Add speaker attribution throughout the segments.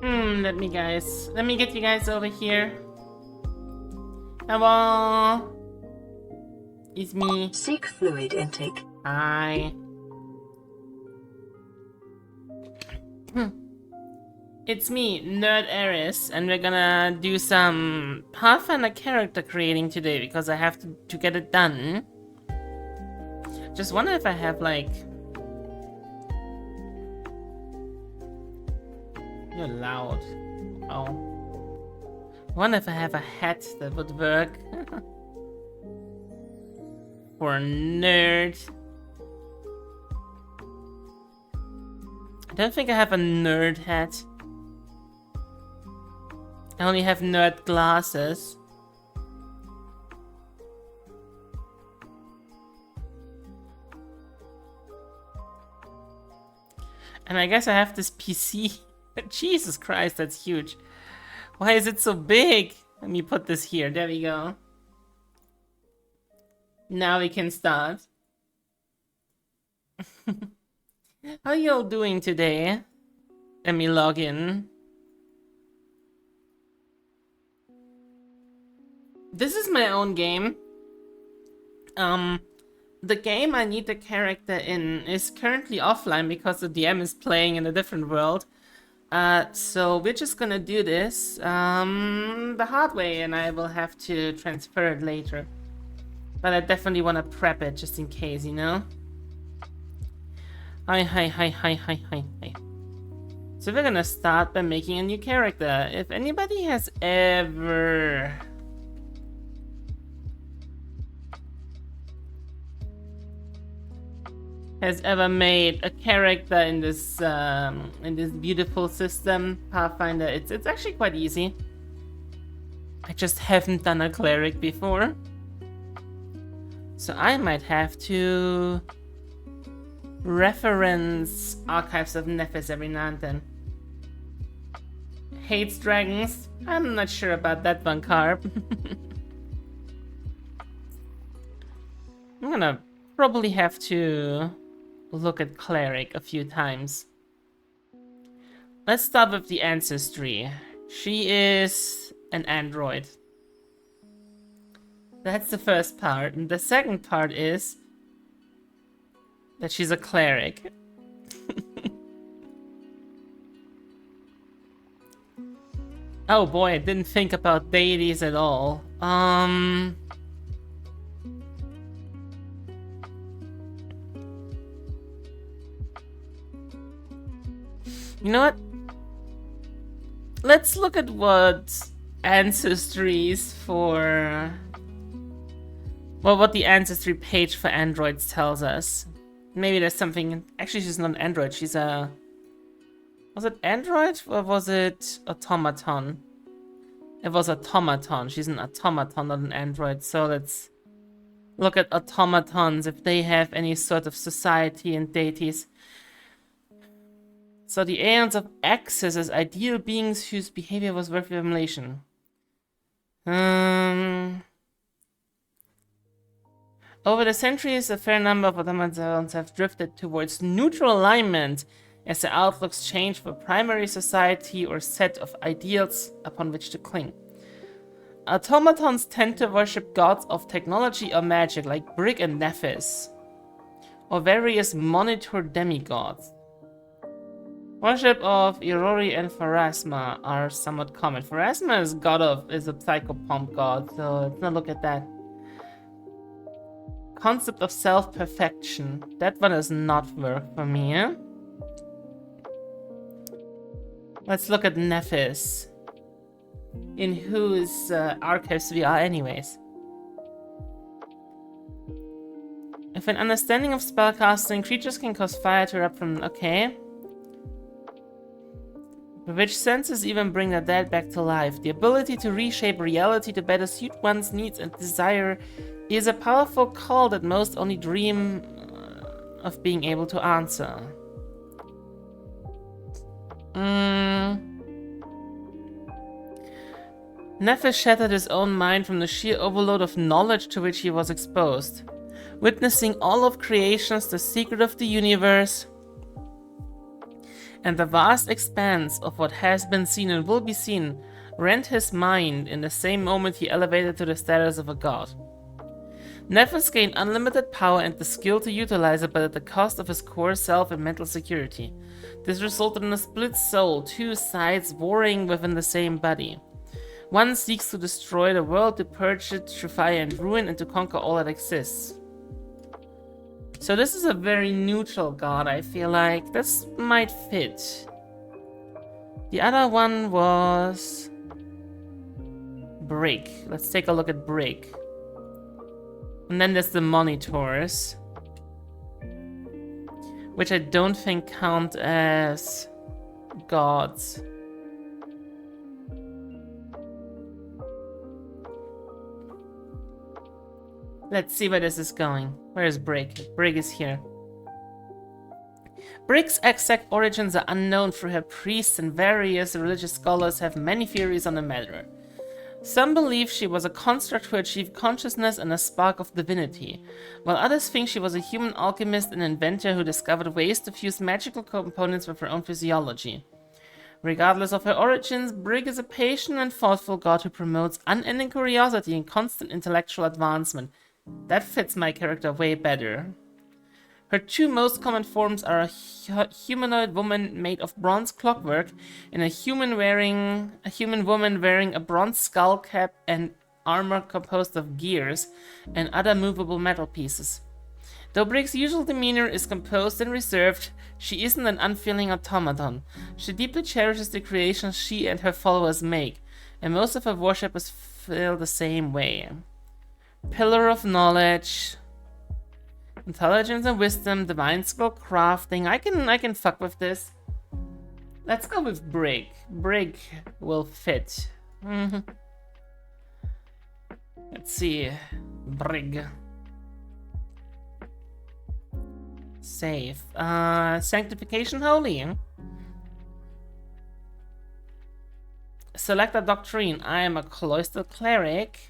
Speaker 1: Let me get you guys over here. Hello. It's me.
Speaker 2: Seek fluid intake.
Speaker 1: Hi. It's me, Nerd Eris, and we're gonna do some Pathfinder character creating today because I have to get it done. Just wonder if I have like... You're loud. Oh. Wonder if I have a hat that would work. For a nerd. I don't think I have a nerd hat. I only have nerd glasses. And I guess I have this PC. Jesus Christ, that's huge. Why is it so big? Let me put this here. There we go. Now we can start. How are you all doing today? Let me log in. This is my own game. The game I need the character in is currently offline because the DM is playing in a different world. So we're just gonna do this the hard way, and I will have to transfer it later. But I definitely want to prep it just in case, you know? Hi. So we're gonna start by making a new character. If anybody has ever... made a character in this beautiful system, Pathfinder, it's actually quite easy. I just haven't done a cleric before. So I might have to reference Archives of Nephis every now and then. Hates dragons? I'm not sure about that one, Carp. I'm gonna probably have to look at cleric a few times. Let's start with the ancestry. She is an android. That's the first part. And the second part is that she's a cleric. Oh boy, I didn't think about deities at all. You know what? Let's look at what ancestries for... Well, what the ancestry page for androids tells us. Maybe there's something... Actually, she's not an android. She's a... Was it android or was it automaton? It was automaton. She's an automaton, not an android. So let's look at automatons, if they have any sort of society and deities. So the Aeons of Axis as ideal beings whose behavior was worth emulation. Over the centuries, a fair number of automatons have drifted towards neutral alignment as their outlooks change for primary society or set of ideals upon which to cling. Automatons tend to worship gods of technology or magic like Brick and Nephis, or various monitor demigods. Worship of Irori and Pharasma are somewhat common. Pharasma is is a psychopomp god, so let's not look at that. Concept of self-perfection. That one does not work for me, eh? Let's look at Nephis, in whose archives we are anyways. If an understanding of spellcasting, creatures can cause fire to erupt from... Okay. Which senses even bring the dead back to life. The ability to reshape reality to better suit one's needs and desire is a powerful call that most only dream of being able to answer. Nephis shattered his own mind from the sheer overload of knowledge to which he was exposed. Witnessing all of creations, the secret of the universe, and the vast expanse of what has been seen and will be seen rent his mind in the same moment he elevated to the status of a god. Nephis gained unlimited power and the skill to utilize it, but at the cost of his core self and mental security. This resulted in a split soul, two sides warring within the same body. One seeks to destroy the world, to purge it through fire and ruin, and to conquer all that exists. So this is a very neutral god, I feel like. This might fit. The other one was Brig. Let's take a look at Brig. And then there's the monitors, which I don't think count as gods. Let's see where this is going. Where is Brig? Brig is here. Brig's exact origins are unknown through her priests, and various religious scholars have many theories on the matter. Some believe she was a construct who achieved consciousness and a spark of divinity, while others think she was a human alchemist and inventor who discovered ways to fuse magical components with her own physiology. Regardless of her origins, Brig is a patient and thoughtful god who promotes unending curiosity and constant intellectual advancement. That fits my character way better. Her two most common forms are a humanoid woman made of bronze clockwork and a human woman wearing a bronze skull cap and armor composed of gears and other movable metal pieces. Though Brig's usual demeanor is composed and reserved, she isn't an unfeeling automaton. She deeply cherishes the creations she and her followers make, and most of her worshippers feel the same way. Pillar of knowledge, intelligence and wisdom, divine skill crafting. I can fuck with this. Let's go with Brig. Brig will fit. Let's see. Brig. Save. Sanctification Holy. Select a doctrine. I am a cloistered cleric.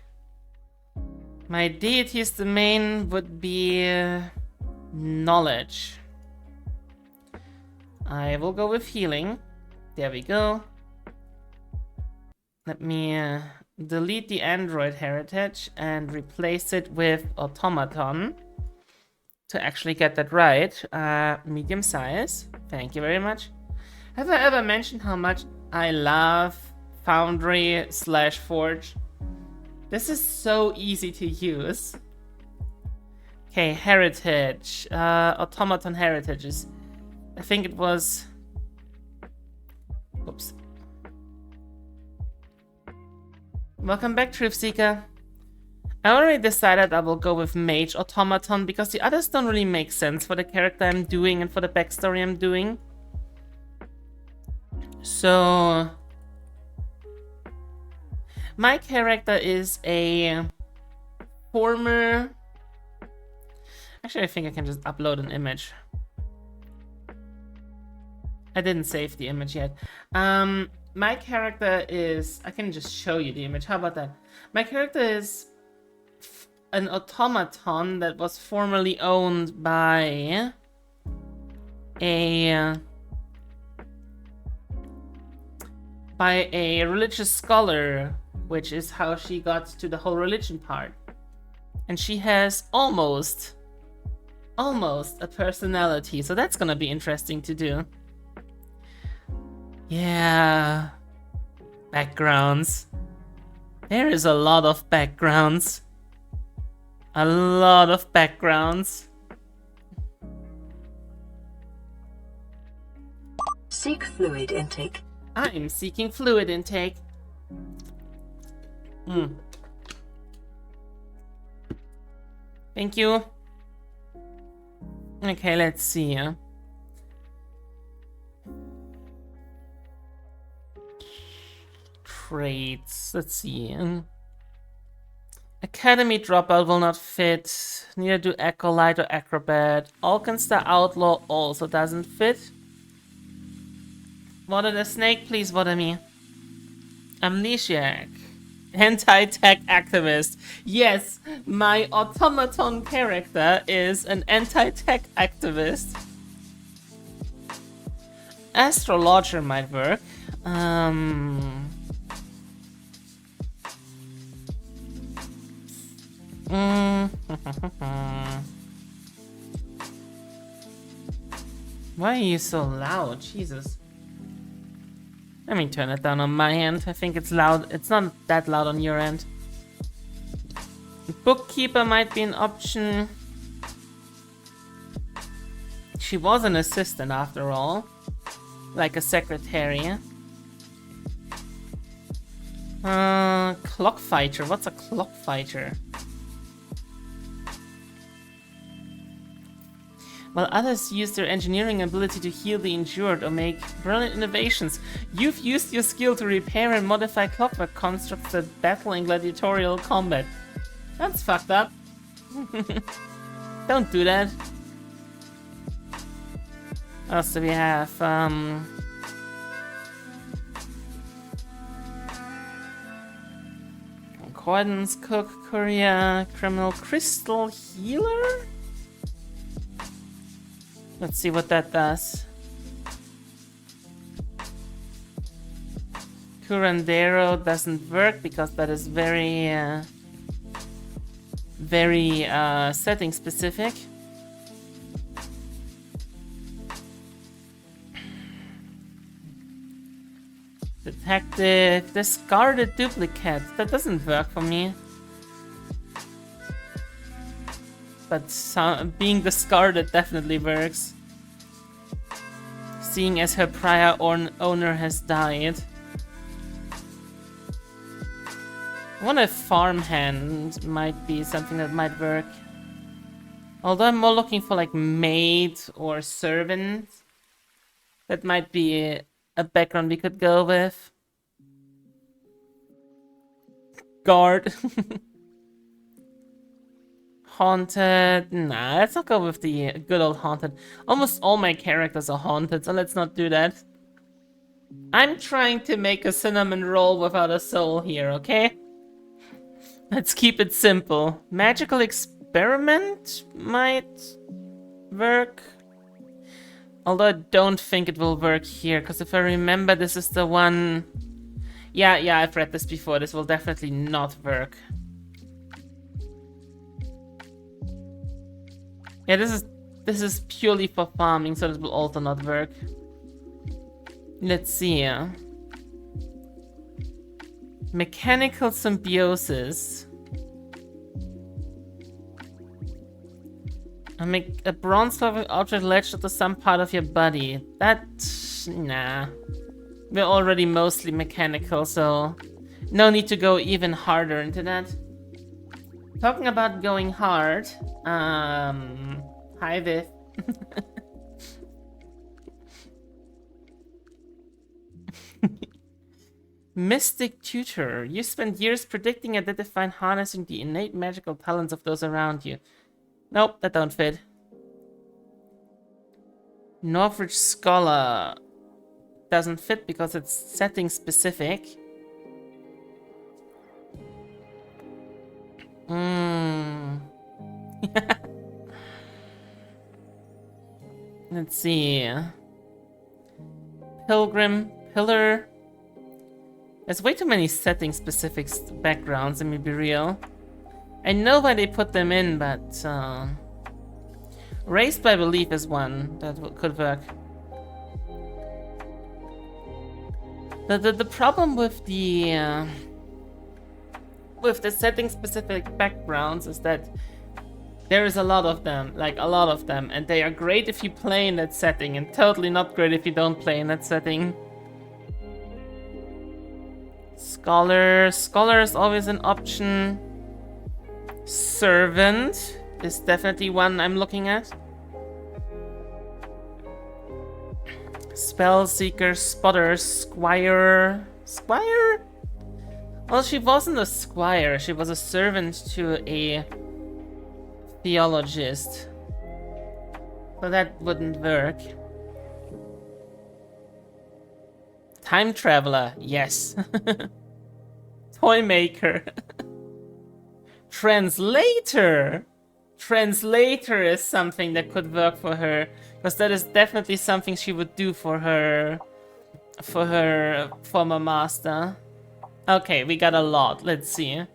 Speaker 1: My deity's domain would be knowledge. I will go with healing. There we go. Let me delete the android heritage and replace it with automaton to actually get that right. Medium size. Thank you very much. Have I ever mentioned how much I love Foundry/Forge? This is so easy to use. Okay, heritage. Automaton heritages. I think it was... Oops. Welcome back, Truthseeker. I already decided I will go with Mage Automaton because the others don't really make sense for the character I'm doing and for the backstory I'm doing. So... my character is a former... Actually, I think I can just upload an image. I didn't save the image yet. My character is... I can just show you the image. How about that? My character is an automaton that was formerly owned by a religious scholar, which is how she got to the whole religion part. And she has almost a personality, so that's gonna be interesting to do. Yeah. Backgrounds. There is a lot of backgrounds. A lot of backgrounds.
Speaker 2: Seek fluid intake.
Speaker 1: I'm seeking fluid intake. Thank you. Okay, let's see. Traits. Let's see. Academy dropout will not fit. Neither do Acolyte or Acrobat. Alkenstar Outlaw also doesn't fit. Water the snake, please water me. Amnesiac. Anti-tech activist. Yes, my automaton character is an anti-tech activist. astrologer might work. Why are you so loud? Jesus. Let me turn it down on my end. I think it's loud. It's not that loud on your end. Bookkeeper might be an option. She was an assistant after all. Like a secretary. Clock fighter. What's a clock fighter? While others use their engineering ability to heal the injured or make brilliant innovations, you've used your skill to repair and modify clockwork constructs that battle in gladiatorial combat. That's fucked up. Don't do that. What else do we have? Concordance, cook, courier, criminal, crystal healer? Let's see what that does. Curandero doesn't work because that is very setting specific. Detective, discarded duplicate. That doesn't work for me. But being discarded definitely works. Seeing as her prior owner has died. I wonder if farmhand might be something that might work. Although I'm more looking for like maid or servant. That might be a background we could go with. Guard. Haunted. Nah, let's not go with the good old haunted. Almost all my characters are haunted, so let's not do that. I'm trying to make a cinnamon roll without a soul here, okay? Let's keep it simple. Magical experiment might work. Although I don't think it will work here, because if I remember, this is the one... Yeah, I've read this before. This will definitely not work. Yeah, this is purely for farming, so this will also not work. Let's see. Mechanical symbiosis. Make a bronze flowing object latched to some part of your body. That... nah. We're already mostly mechanical, so... no need to go even harder into that. Talking about going hard... hi Viv. Mystic Tutor. You spend years predicting, identifying, harnessing the innate magical talents of those around you. Nope, that don't fit. Northridge Scholar. Doesn't fit because it's setting specific. Let's see. Pilgrim, Pillar. There's way too many setting specific backgrounds, let me be real. I know why they put them in, but Raised by Belief is one that could work. The problem with the setting specific backgrounds is that there is a lot of them, and they are great if you play in that setting, and totally not great if you don't play in that setting. Scholar is always an option. Servant is definitely one I'm looking at. Spellseeker, Spotter, Squire. Squire? Well, she wasn't a squire, she was a servant to a theologist. So that wouldn't work. Time Traveler, yes. Toy Maker. Translator. translator is something that could work for her, because that is definitely something she would do for her former master. Okay, we got a lot. Let's see.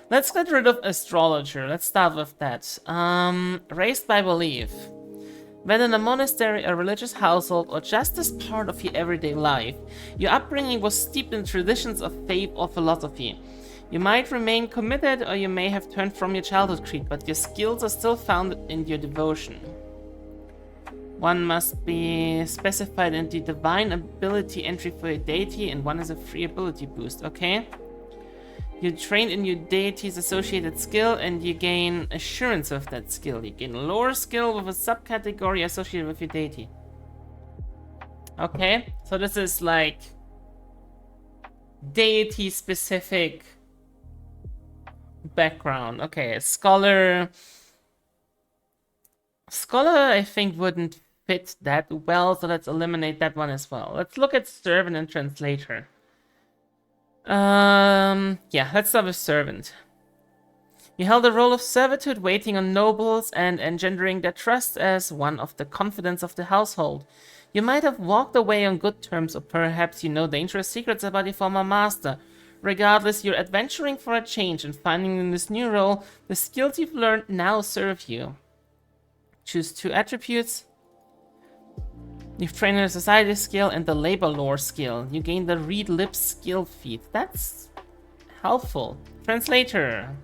Speaker 1: Let's get rid of astrologer. Let's start with that. Raised by belief. Whether in a monastery, a religious household, or just as part of your everyday life, your upbringing was steeped in traditions of faith or philosophy. You might remain committed, or you may have turned from your childhood creed, but your skills are still founded in your devotion. One must be specified in the divine ability entry for your deity, and one is a free ability boost, okay? You train in your deity's associated skill, and you gain assurance of that skill. You gain lore skill with a subcategory associated with your deity. Okay, so this is like deity-specific background. Okay, scholar. Scholar, I think, wouldn't fit that well, so let's eliminate that one as well. Let's look at servant and translator. Yeah, let's start with servant. You held a role of servitude, waiting on nobles and engendering their trust as one of the confidants of the household. You might have walked away on good terms, or perhaps you know dangerous secrets about your former master. Regardless, you're adventuring for a change, and finding in this new role, the skills you've learned now serve you. Choose 2 attributes. You've trained in a society skill and the labor lore skill. You gain the read lips skill feat. That's helpful. Translator.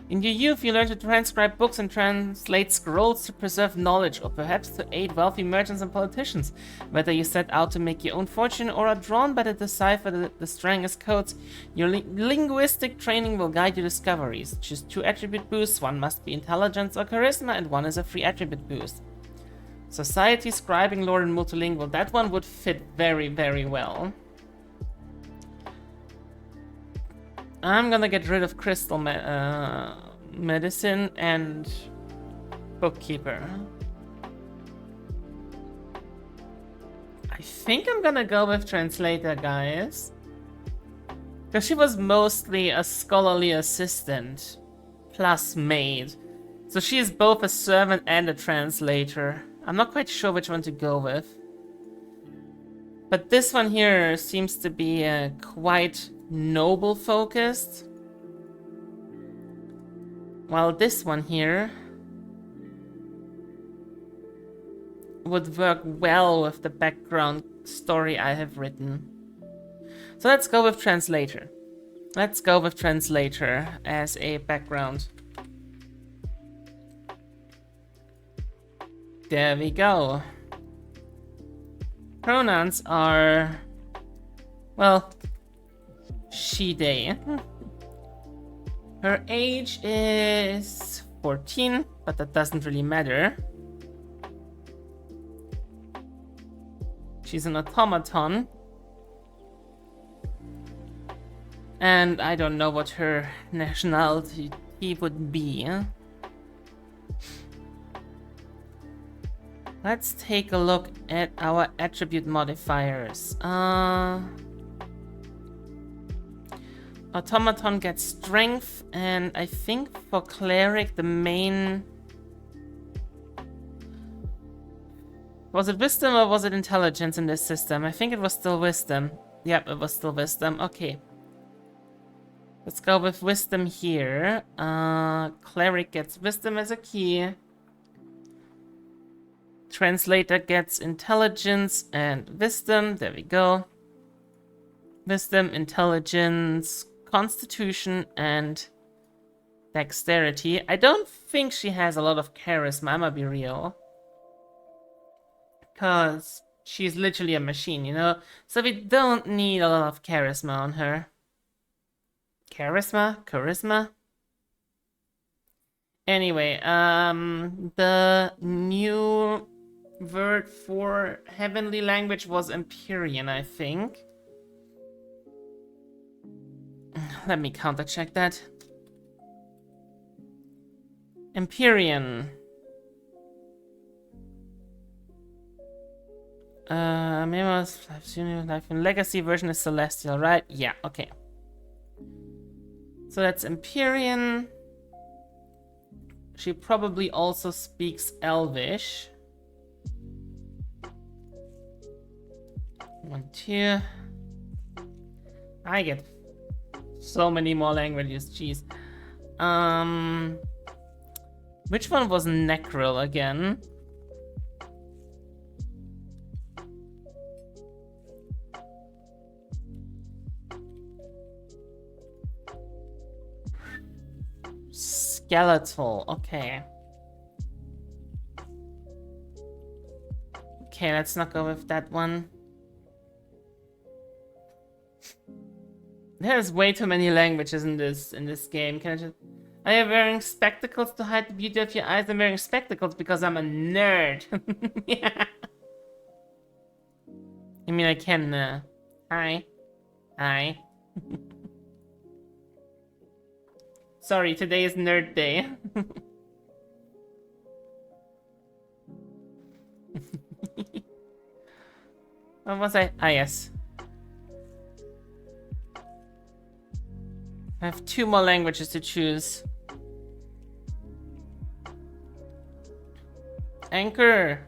Speaker 1: In your youth, you learned to transcribe books and translate scrolls to preserve knowledge, or perhaps to aid wealthy merchants and politicians. Whether you set out to make your own fortune or are drawn by the decipher the strangest codes, your linguistic training will guide your discoveries. Choose 2 attribute boosts. One must be intelligence or charisma, and one is a free attribute boost. Society, scribing, lore, and multilingual. That one would fit very, very well. I'm gonna get rid of crystal medicine and bookkeeper. I think I'm gonna go with translator, guys. Because she was mostly a scholarly assistant plus maid. So she is both a servant and a translator. I'm not quite sure which one to go with. But this one here seems to be quite noble focused. While this one here would work well with the background story I have written. So let's go with translator. Let's go with translator as a background. There we go. Pronouns are, well, she, they. Her age is 14, but that doesn't really matter. She's an automaton. And I don't know what her nationality would be. Let's take a look at our attribute modifiers. Automaton gets strength, and I think for cleric the main... Was it wisdom or was it intelligence in this system? I think it was still wisdom. Yep, it was still wisdom. Okay. Let's go with wisdom here. Cleric gets wisdom as a key. Translator gets intelligence and wisdom. There we go. Wisdom, intelligence, constitution, and dexterity. I don't think she has a lot of charisma, I'ma be real. Because she's literally a machine, you know? So we don't need a lot of charisma on her. Charisma? Charisma? Anyway, the new word for heavenly language was Empyrean, I think. Let me counter check that. Empyrean. Memos, life in legacy version is celestial, right? Yeah, okay. So that's Empyrean. She probably also speaks Elvish. 1, 2. I get so many more languages, jeez. Which one was Necril again? Skeletal, okay. Okay, let's not go with that one. There's way too many languages in this game. Can I just... Are you wearing spectacles to hide the beauty of your eyes? I'm wearing spectacles because I'm a nerd. Yeah. I mean, I can, Hi. Hi. Sorry, today is nerd day. What was I? Ah, yes. I have 2 more languages to choose. Anchor.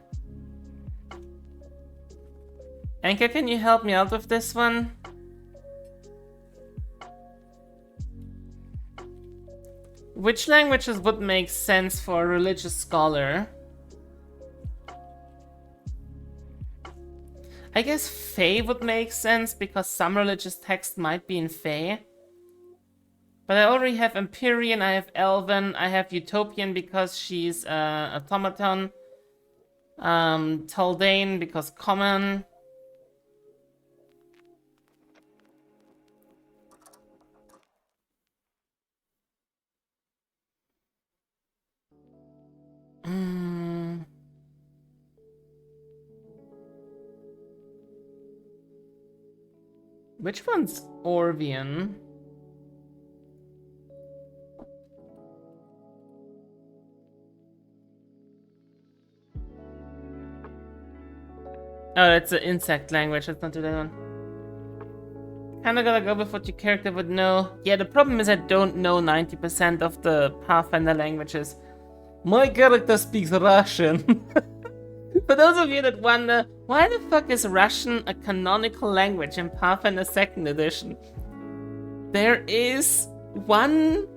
Speaker 1: Anchor, can you help me out with this one? Which languages would make sense for a religious scholar? I guess Fae would make sense because some religious text might be in Fae. But I already have Empyrean, I have Elven, I have Utopian because she's automaton. Taldane because common. Which one's Orvian? Oh, that's an insect language. Let's not do that one. Kinda gotta go with what your character would know. Yeah, the problem is I don't know 90% of the Pathfinder languages. My character speaks Russian. For those of you that wonder, why the fuck is Russian a canonical language in Pathfinder 2nd edition? There is one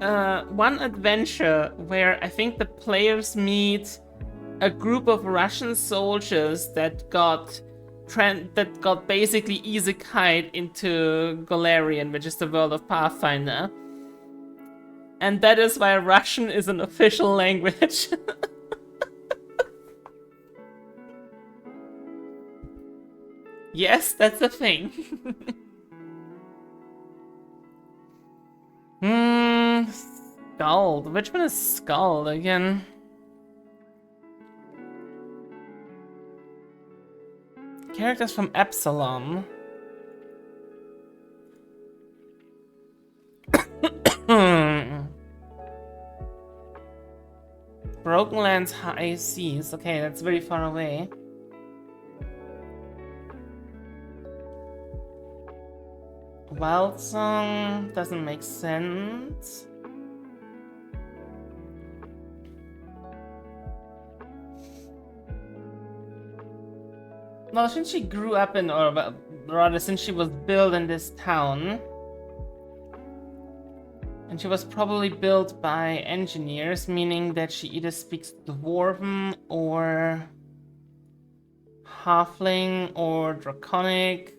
Speaker 1: adventure where I think the players meet a group of Russian soldiers that got basically isekai'd into Golarion, which is the world of Pathfinder. And that is why Russian is an official language. Yes, that's a thing. Skald. Which one is Skald again? Characters from Absalom. Broken Lands High Seas. Okay, that's very far away. Wild Song doesn't make sense. Well, since she grew up in, or rather since she was built in this town, and she was probably built by engineers, meaning that she either speaks Dwarven or Halfling or Draconic.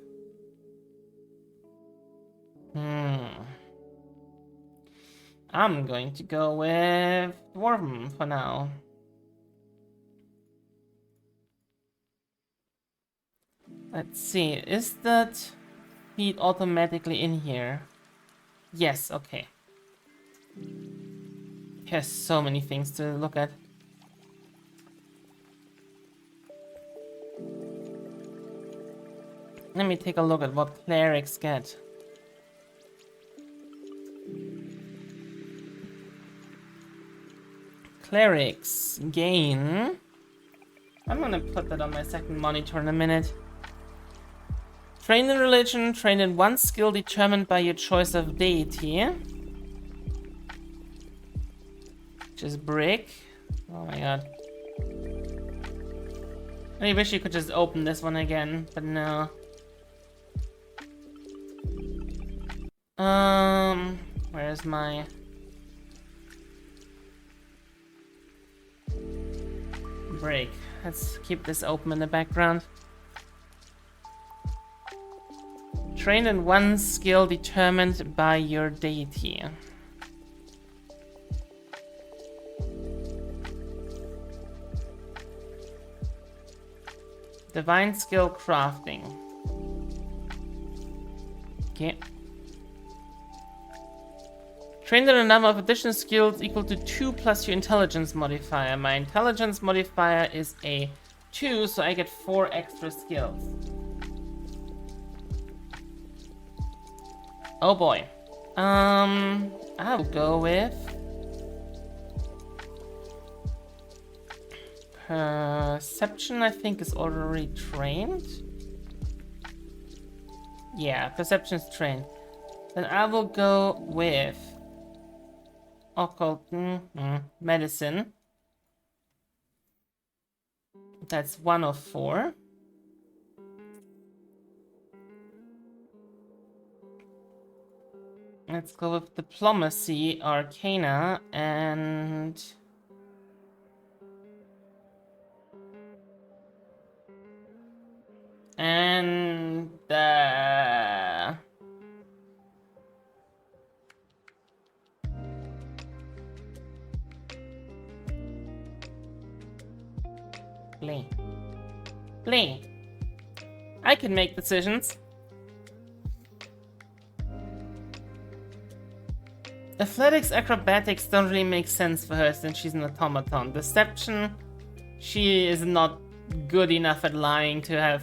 Speaker 1: I'm going to go with Dwarven for now. Let's see, is that feat automatically in here? Yes, okay. There's so many things to look at. Let me take a look at what clerics get. Clerics gain. I'm gonna put that on my second monitor in a minute. Train in religion, train in one skill determined by your choice of deity. Just brick. Oh my god. I wish you could just open this one again, but no. Where's my... break? Let's keep this open in the background. Train in one skill determined by your deity. Divine skill crafting. Okay. Trained in a number of additional skills equal to 2 plus your intelligence modifier. My intelligence modifier is a 2, so I get 4 extra skills. Oh boy. I'll go with perception. I think is already trained. Yeah, perception is trained. Then I will go with occult medicine. That's 1 of 4. Let's go with diplomacy, arcana, and play. I can make decisions. Athletics, acrobatics don't really make sense for her since she's an automaton. Deception, she is not good enough at lying to have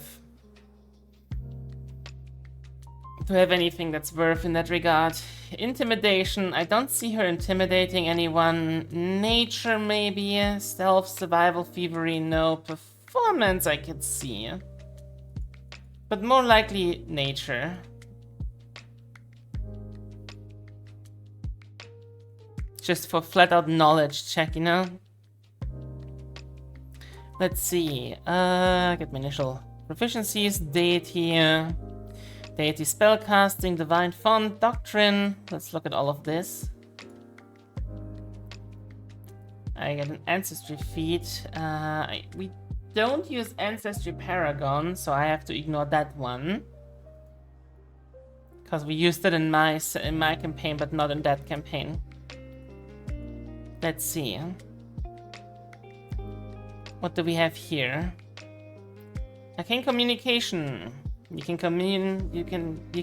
Speaker 1: anything that's worth in that regard. Intimidation, I don't see her intimidating anyone. Nature maybe, stealth, survival, thievery, no. Performance I could see. But more likely nature. Just for flat out knowledge check, you know? Let's see. Get my initial proficiencies. Deity. Deity spellcasting, divine font, doctrine. Let's look at all of this. I get an ancestry feat. We don't use ancestry paragon, so I have to ignore that one. Because we used it in my campaign, but not in that campaign. Let's see. What do we have here? Arcane communication. You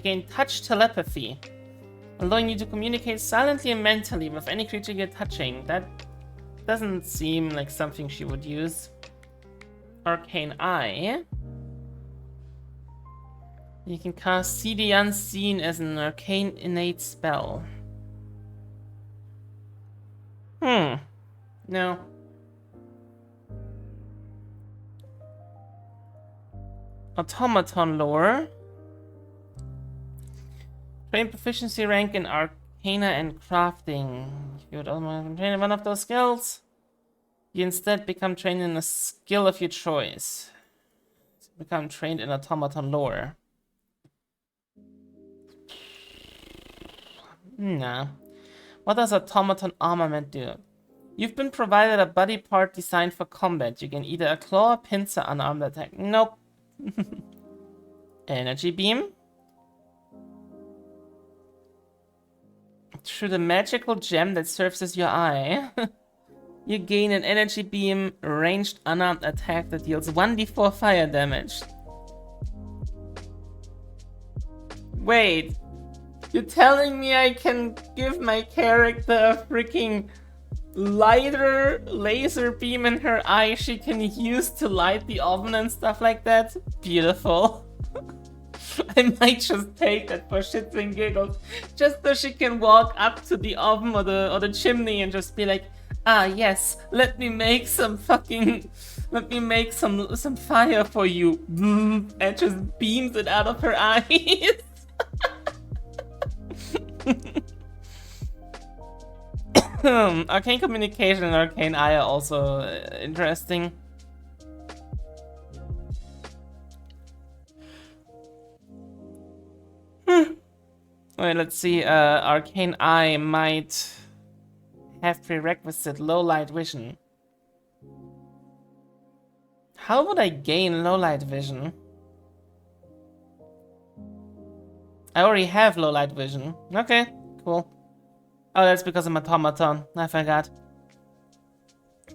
Speaker 1: gain touch telepathy, allowing you to communicate silently and mentally with any creature you're touching. That doesn't seem like something she would use. Arcane Eye. You can cast See the Unseen as an arcane innate spell. No. Automaton lore. Train proficiency rank in arcana and crafting. If you would automatically train in one of those skills, you instead become trained in a skill of your choice. Become trained in automaton lore. Nah. What does automaton armament do? You've been provided a body part designed for combat. You can either a claw, pincer, unarmed attack. Nope. Energy beam. Through the magical gem that serves as your eye, you gain an energy beam ranged unarmed attack that deals 1d4 fire damage. Wait, you're telling me I can give my character a freaking lighter laser beam in her eye she can use to light the oven and stuff like that? Beautiful. I might just take that for shits and giggles, just so she can walk up to the oven or the chimney and just be like, ah yes, let me make some fire for you, and just beams it out of her eyes. Arcane Communication and Arcane Eye are also interesting. Wait, let's see. Arcane Eye might have prerequisite low light vision. How would I gain low light vision? I already have low light vision. Okay, cool. Oh, that's because I'm automaton. I forgot.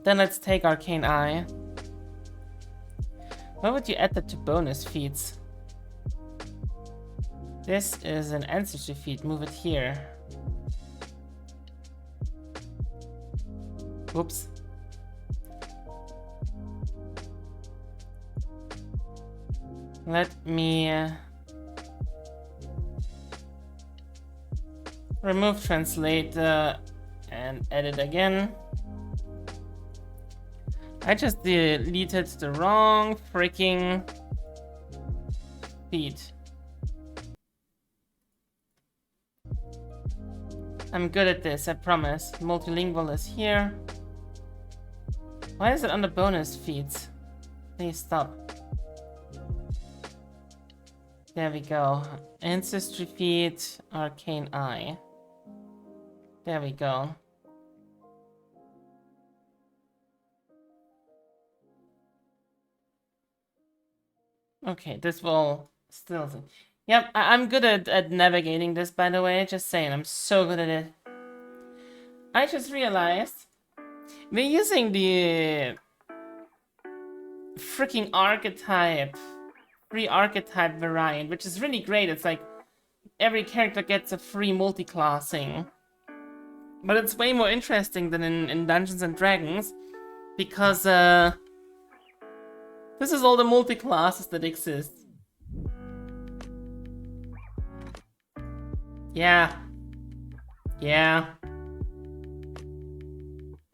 Speaker 1: Then let's take Arcane Eye. Why would you add that to bonus feats? This is an ancestry feat. Move it here. Whoops. Let me remove translate and edit again. I just deleted the wrong freaking feed. I'm good at this, I promise. Multilingual is here. Why is it under bonus feeds? Please stop. There we go. Ancestry feed, Arcane Eye. There we go. Okay, this will still... Yep, I'm good at navigating this, by the way. Just saying, I'm so good at it. I just realized we're using the freaking archetype, free archetype variant, which is really great. It's like every character gets a free multi-classing. But it's way more interesting than in Dungeons and Dragons, because this is all the multi-classes that exist. Yeah.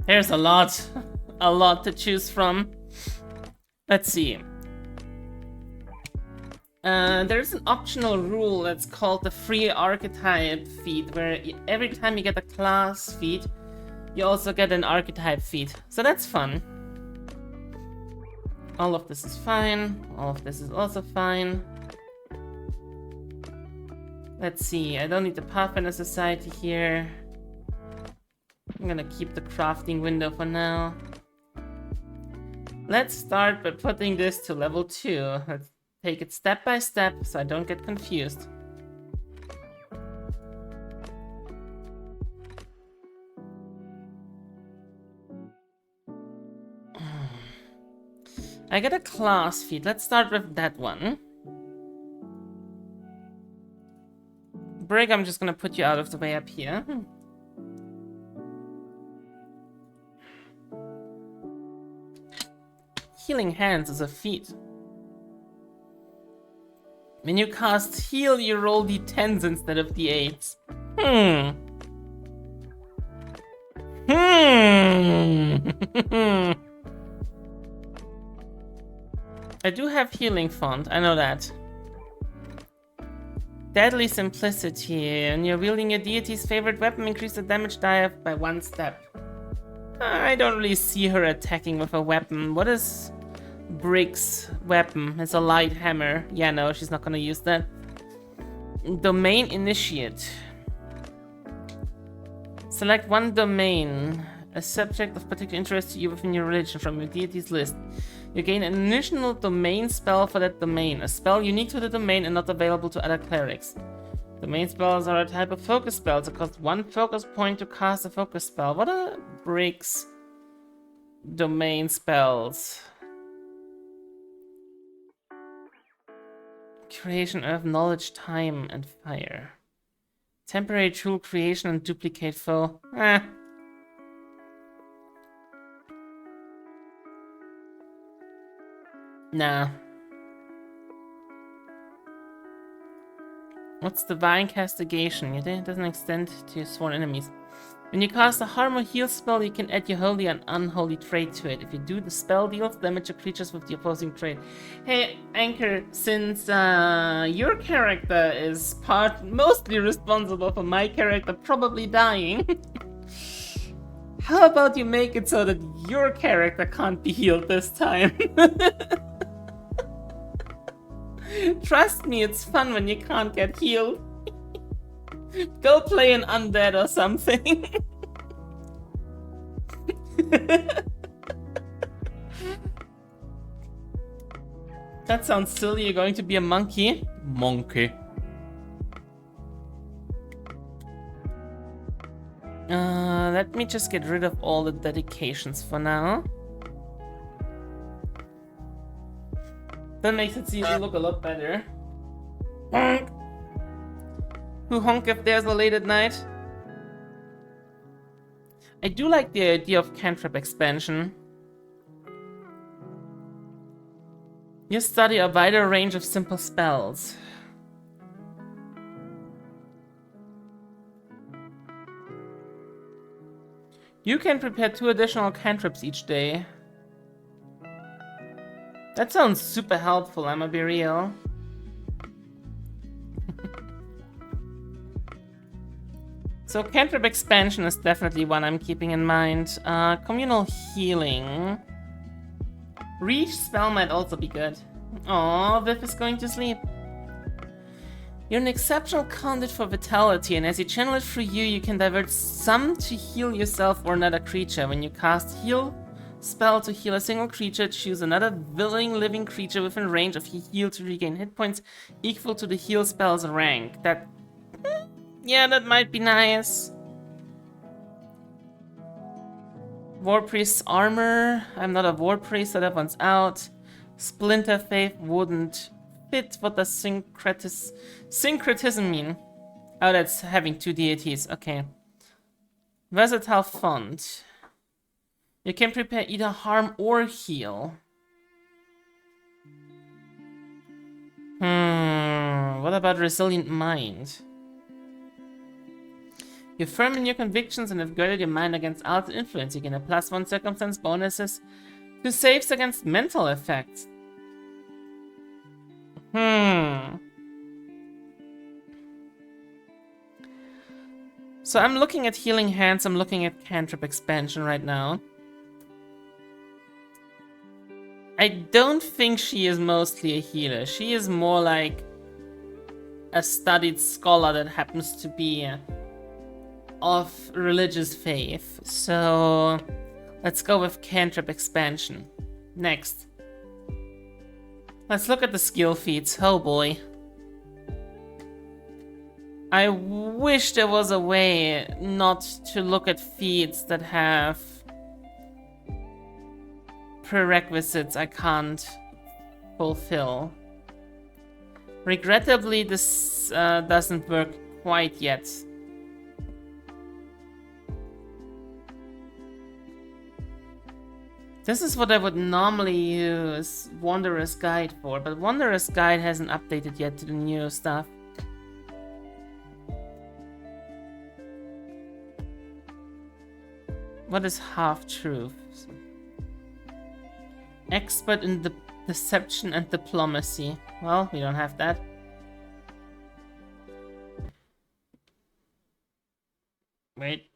Speaker 1: There's a lot to choose from. Let's see. There's an optional rule that's called the free archetype feat, where every time you get a class feat, you also get an archetype feat. So that's fun. All of this is fine. All of this is also fine. Let's see, I don't need the Pathfinder Society here. I'm gonna keep the crafting window for now. Let's start by putting this to level 2. Let's take it step by step so I don't get confused. I get a class feat. Let's start with that one. Brig, I'm just gonna put you out of the way up here. Healing Hands is a feat. When you cast Heal, you roll d10s instead of d8s. I do have Healing Font, I know that. Deadly Simplicity. When you're wielding your deity's favorite weapon, increase the damage die by 1 step. I don't really see her attacking with a weapon. What is Brig's weapon? It's a light hammer. Yeah, no, she's not gonna use that. Domain Initiate. Select one domain, a subject of particular interest to you within your religion from your deity's list. You gain an additional domain spell for that domain, a spell unique to the domain and not available to other clerics. Domain spells are a type of focus spells that cost 1 focus point to cast a focus spell. What are Brig's domain spells? Creation of knowledge, time, and fire. Temporary tool creation and duplicate foe. Nah. What's Divine Castigation? It doesn't extend to your sworn enemies. When you cast a harm or heal spell, you can add your holy and unholy trait to it. If you do, the spell deals damage to creatures with the opposing trait. Hey, Anchor, since your character is mostly responsible for my character probably dying, How about you make it so that your character can't be healed this time? Trust me, it's fun when you can't get healed. Go play an undead or something. That sounds silly. You're going to be a monkey? Monkey. Let me just get rid of all the dedications for now. That makes it look a lot better. Honk! Who honk if there's a late at night? I do like the idea of cantrip expansion. You study a wider range of simple spells. You can prepare 2 additional cantrips each day. That sounds super helpful, I'ma be real. So cantrip expansion is definitely one I'm keeping in mind. Communal healing. Reach spell might also be good. Aw, Viv is going to sleep. You're an exceptional conduit for vitality, and as you channel it through you, you can divert some to heal yourself or another creature. When you cast heal spell to heal a single creature, choose another willing living creature within range of heal to regain hit points equal to the heal spell's rank. Yeah, that might be nice. War Priest's armor. I'm not a War Priest, so that one's out. Splinter Faith wouldn't fit. What does syncretism mean? Oh, that's having 2 deities. Okay. Versatile font. You can prepare either harm or heal. What about resilient mind? You're firm in your convictions and have guarded your mind against outer influence. You gain a +1 circumstance bonuses to saves against mental effects. So I'm looking at healing hands, I'm looking at cantrip expansion right now. I don't think she is mostly a healer. She is more like a studied scholar that happens to be of religious faith. So let's go with cantrip expansion. Next. Let's look at the skill feats. Oh boy. I wish there was a way not to look at feats that have prerequisites I can't fulfill. Regrettably, this doesn't work quite yet. This is what I would normally use Wanderer's Guide for, but Wanderer's Guide hasn't updated yet to the new stuff. What is half-truth? Expert in deception and diplomacy. Well, we don't have that. Wait.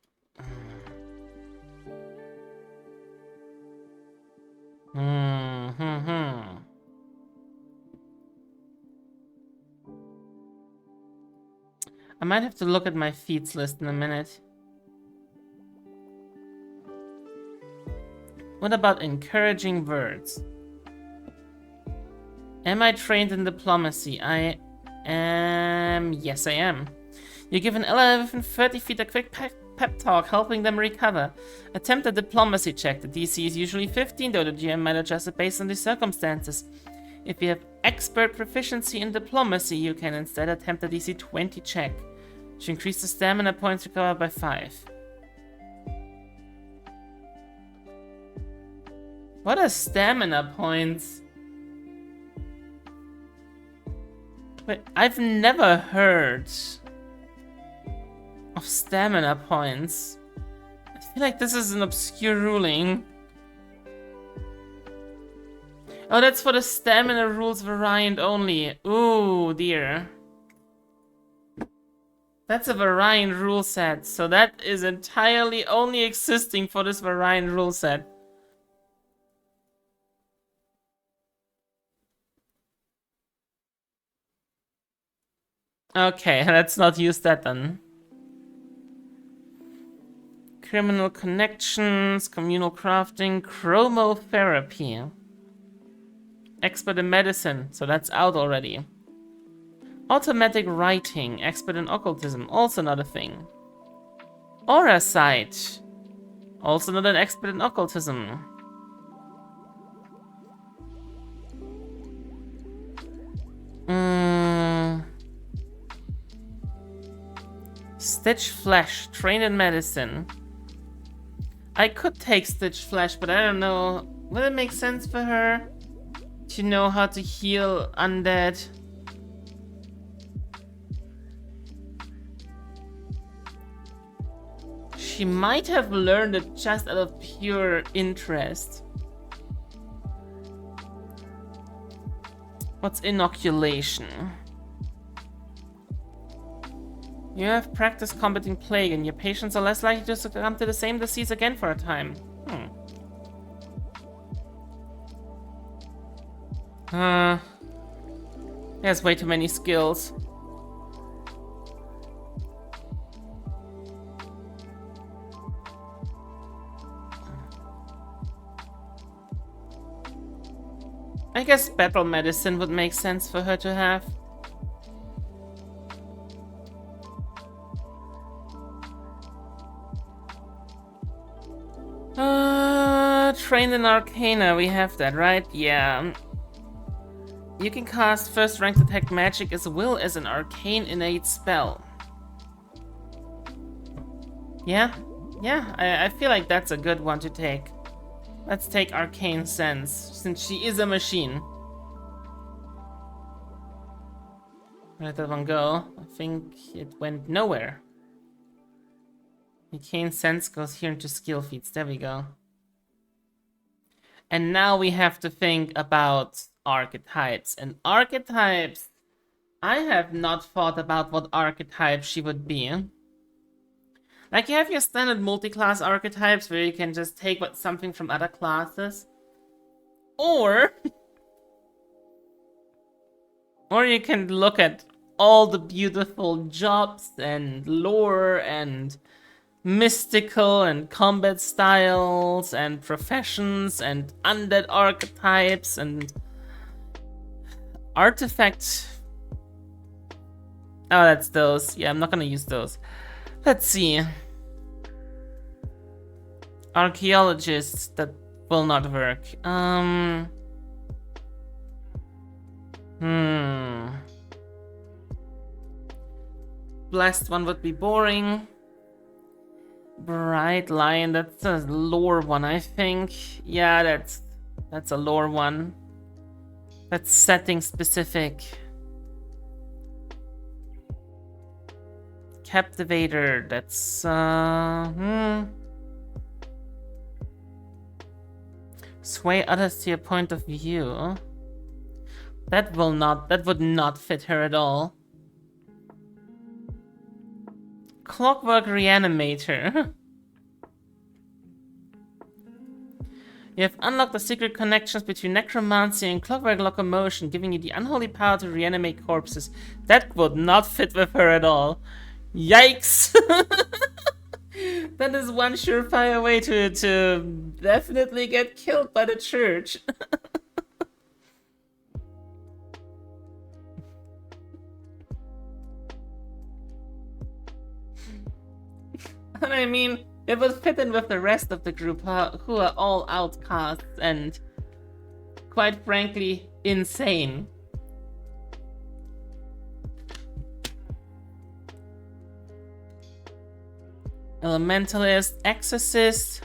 Speaker 1: I might have to look at my feats list in a minute. What about encouraging words? Am I trained in diplomacy? I am. Yes, I am. You give an ally within 30 feet a quick pep talk, helping them recover. Attempt a diplomacy check. The DC is usually 15, though the GM might adjust it based on the circumstances. If you have expert proficiency in diplomacy, you can instead attempt a DC 20 check, to increase the stamina points recovered by 5. What are stamina points? Wait, I've never heard of stamina points. I feel like this is an obscure ruling. Oh, that's for the stamina rules variant only. Ooh, dear. That's a Variant rule set, so that is entirely only existing for this Variant rule set. Okay, let's not use that then. Criminal connections, communal crafting, chromotherapy. Expert in medicine, so that's out already. Automatic writing, expert in occultism, also not a thing. Aura sight, also not an expert in occultism. Stitch Flesh, trained in medicine. I could take Stitch Flesh, but I don't know. Will it make sense for her to know how to heal undead? She might have learned it just out of pure interest. What's inoculation? You have practiced combating plague, and your patients are less likely to succumb to the same disease again for a time. There's way too many skills. I guess battle medicine would make sense for her to have. Trained in Arcana, we have that, right? Yeah. You can cast first rank detect magic as well as an arcane innate spell. Yeah? Yeah, I feel like that's a good one to take. Let's take Arcane Sense, since she is a machine. Where did that one go? I think it went nowhere. Arcane Sense goes here into skill feats. There we go. And now we have to think about archetypes. And archetypes, I have not thought about what archetype she would be. Like, you have your standard multi-class archetypes where you can just take something from other classes. Or you can look at all the beautiful jobs and lore and mystical and combat styles and professions and undead archetypes and artifact. Oh, that's those. Yeah, I'm not gonna use those. Let's see. Archaeologists, that will not work. Blessed one would be boring. Bright Lion, that's a lore one, I think. Yeah, that's a lore one. That's setting specific. Captivator, that's sway others to your point of view. That would not fit her at all. Clockwork Reanimator. You have unlocked the secret connections between necromancy and clockwork locomotion, giving you the unholy power to reanimate corpses. That would not fit with her at all. Yikes! That is one surefire way to definitely get killed by the church. And I mean, it would fit in with the rest of the group who are all outcasts and, quite frankly, insane. Elementalist, Exorcist,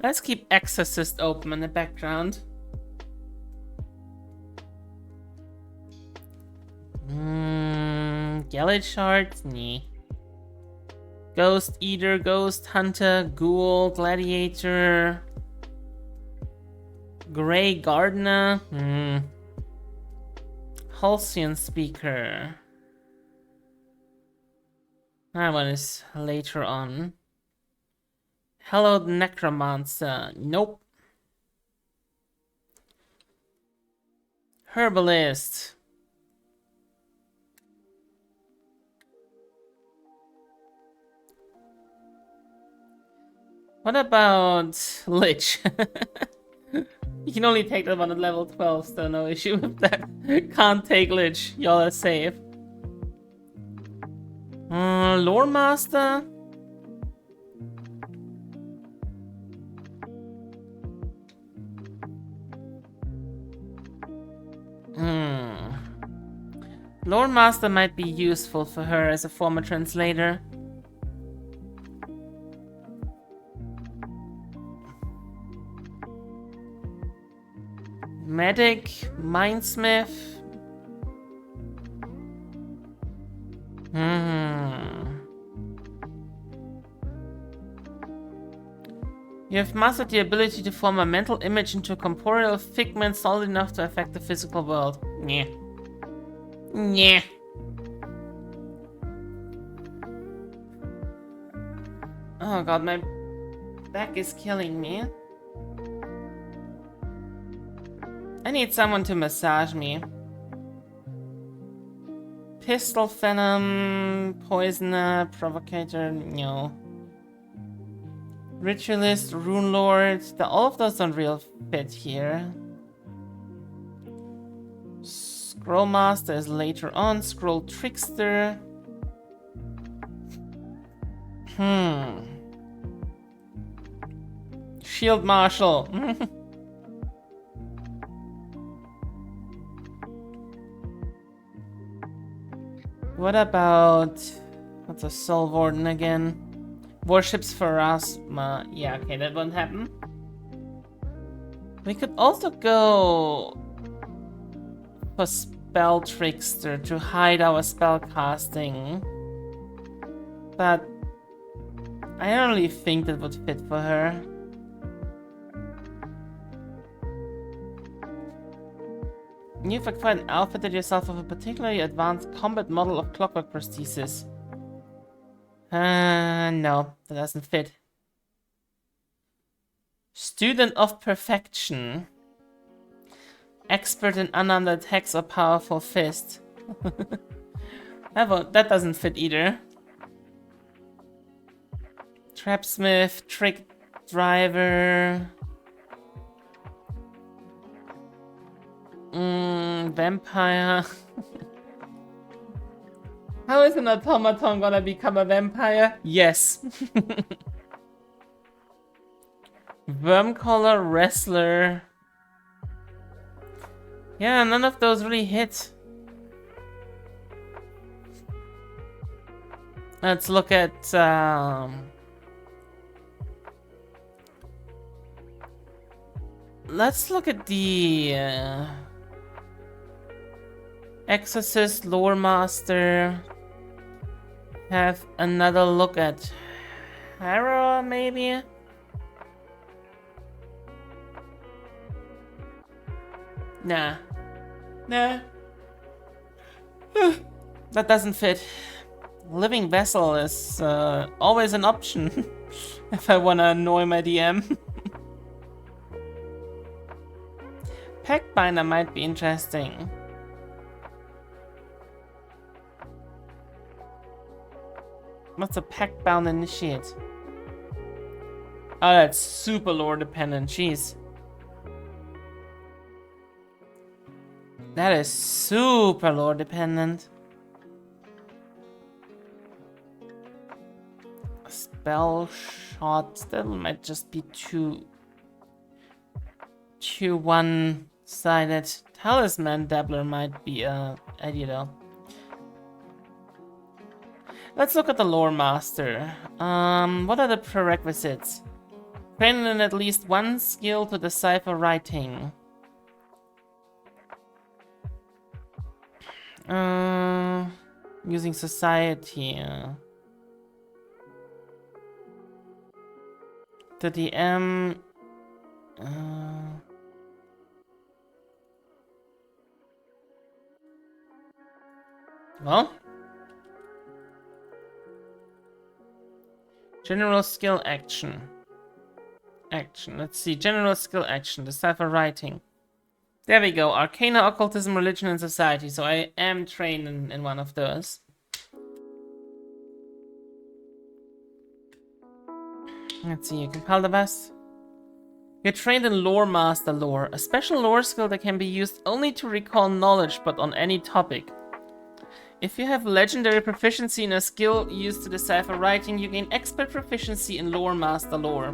Speaker 1: Let's keep Exorcist open in the background. Galley Shards? Nee. Ghost Eater, Ghost Hunter, Ghoul, Gladiator. Grey Gardener? Halcyon Speaker. That one is later on. Hallowed Necromancer. Nope. Herbalist. What about Lich? You can only take that one at level 12, so no issue with that. Can't take Lich. Y'all are safe. Lore Master? Lore Master might be useful for her as a former translator. Medic, Mindsmith. You have mastered the ability to form a mental image into a corporeal figment solid enough to affect the physical world. Yeah. Yeah. Oh god, my back is killing me. I need someone to massage me. Pistol Venom, Poisoner, Provocator, no. Ritualist, Rune Lord, all of those don't real fit here. Scroll Master is later on. Scroll Trickster. Shield Marshal. What about... what's a Soul Warden again? Worships Pharasma. Yeah, okay, that won't happen. We could also go for Spell Trickster to hide our spell casting. But I don't really think that would fit for her. You've acquired and outfitted yourself with a particularly advanced combat model of clockwork prosthesis. No, that doesn't fit. Student of Perfection. Expert in unarmed attacks or powerful fist. That doesn't fit either. Trapsmith, Trick Driver. Vampire. How is an automaton gonna become a vampire? Yes. Wormcaller, Wrestler. Yeah, none of those really hit. Let's look at the Exorcist, Lore Master. Have another look at Harrow, maybe? Nah. Nah. That doesn't fit. Living Vessel is always an option if I wanna annoy my DM. Packbinder might be interesting. What's a Packbound Initiate? Oh, that's super lore dependent, jeez. That is super lore dependent. Spell shot, that might just be too one-sided. Talisman Dabbler might be a idea though. Let's look at the Lore Master. What are the prerequisites? Train in at least one skill to decipher writing. Using society. The DM. Well. General skill action. Action. Let's see. General skill action. Decipher writing. There we go. Arcana, occultism, religion, and society. So I am trained in one of those. Let's see. You compel the best. You're trained in Lore Master Lore, a special lore skill that can be used only to recall knowledge, but on any topic. If you have legendary proficiency in a skill used to decipher writing, you gain expert proficiency in Lore Master Lore.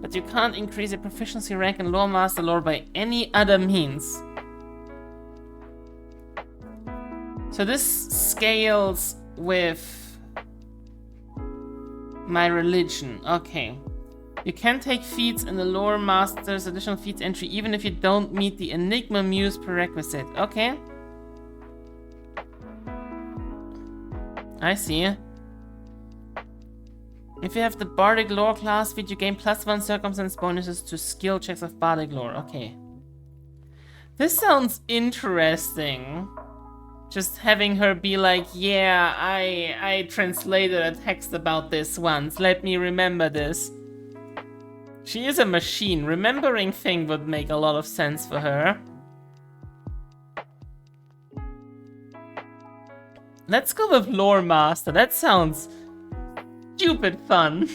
Speaker 1: But you can't increase your proficiency rank in Lore Master Lore by any other means. So this scales with my religion. Okay. You can take feats in the Lore Master's additional feats entry even if you don't meet the Enigma Muse prerequisite. Okay. I see. If you have the Bardic Lore class feat, you gain +1 circumstance bonuses to skill checks of Bardic Lore. Okay. This sounds interesting. Just having her be like, yeah, I translated a text about this once. Let me remember this. She is a machine. Remembering things would make a lot of sense for her. Let's go with Lore Master. That sounds stupid fun.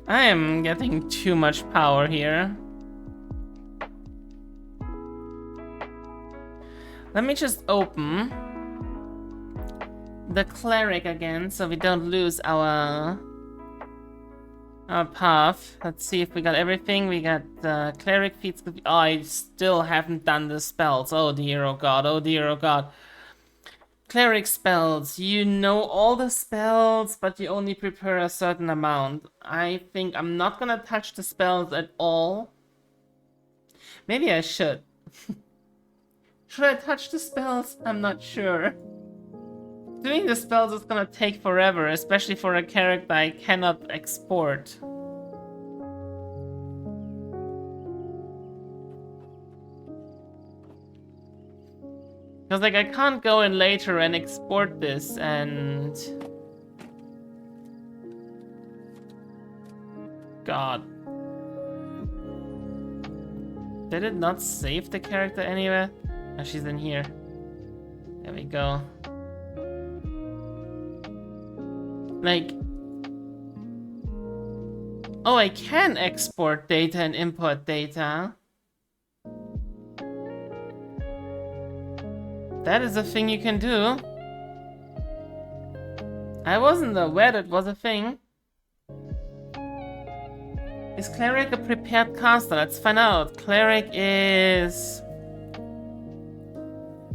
Speaker 1: I am getting too much power here. Let me just open the cleric again, so we don't lose our path. Let's see if we got everything. We got cleric feats. Oh, I still haven't done the spells. Oh dear, oh god, oh dear, oh god. Cleric spells. You know all the spells, but you only prepare a certain amount. I think I'm not gonna touch the spells at all. Maybe I should. Should I touch the spells? I'm not sure. Doing the spells is gonna take forever, especially for a character I cannot export. Because, like, I can't go in later and export this and... God. Did it not save the character anywhere? Oh, she's in here. There we go. Like... Oh, I can export data and import data. That is a thing you can do. I wasn't aware that was a thing. Is Cleric a prepared caster? Let's find out. Cleric is...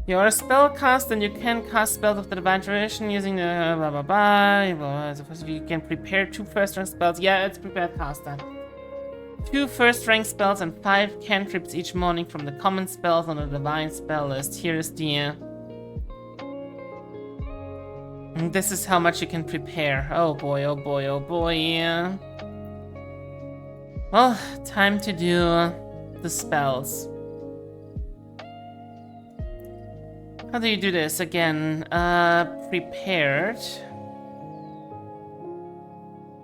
Speaker 1: You're a spellcaster and you can cast spells of the Divine Tradition using the blah blah blah. Suppose you can prepare 2 first-rank spells. Yeah, it's prepared caster. 2 first-rank spells and 5 cantrips each morning from the common spells on the Divine spell list. Here is the... And this is how much you can prepare. Oh boy, oh boy, oh boy. Well, time to do the spells. How do you do this again? Prepared.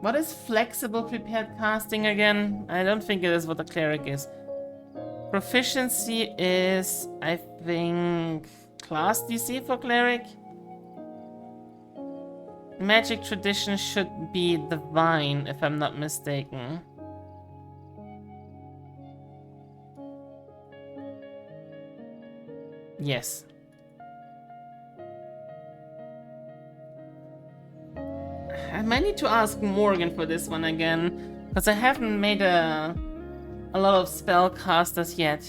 Speaker 1: What is flexible prepared casting again? I don't think it is what a cleric is. Proficiency is, I think, class DC for cleric. Magic tradition should be divine, if I'm not mistaken. Yes. I might need to ask Morgan for this one again, because I haven't made a lot of spellcasters yet.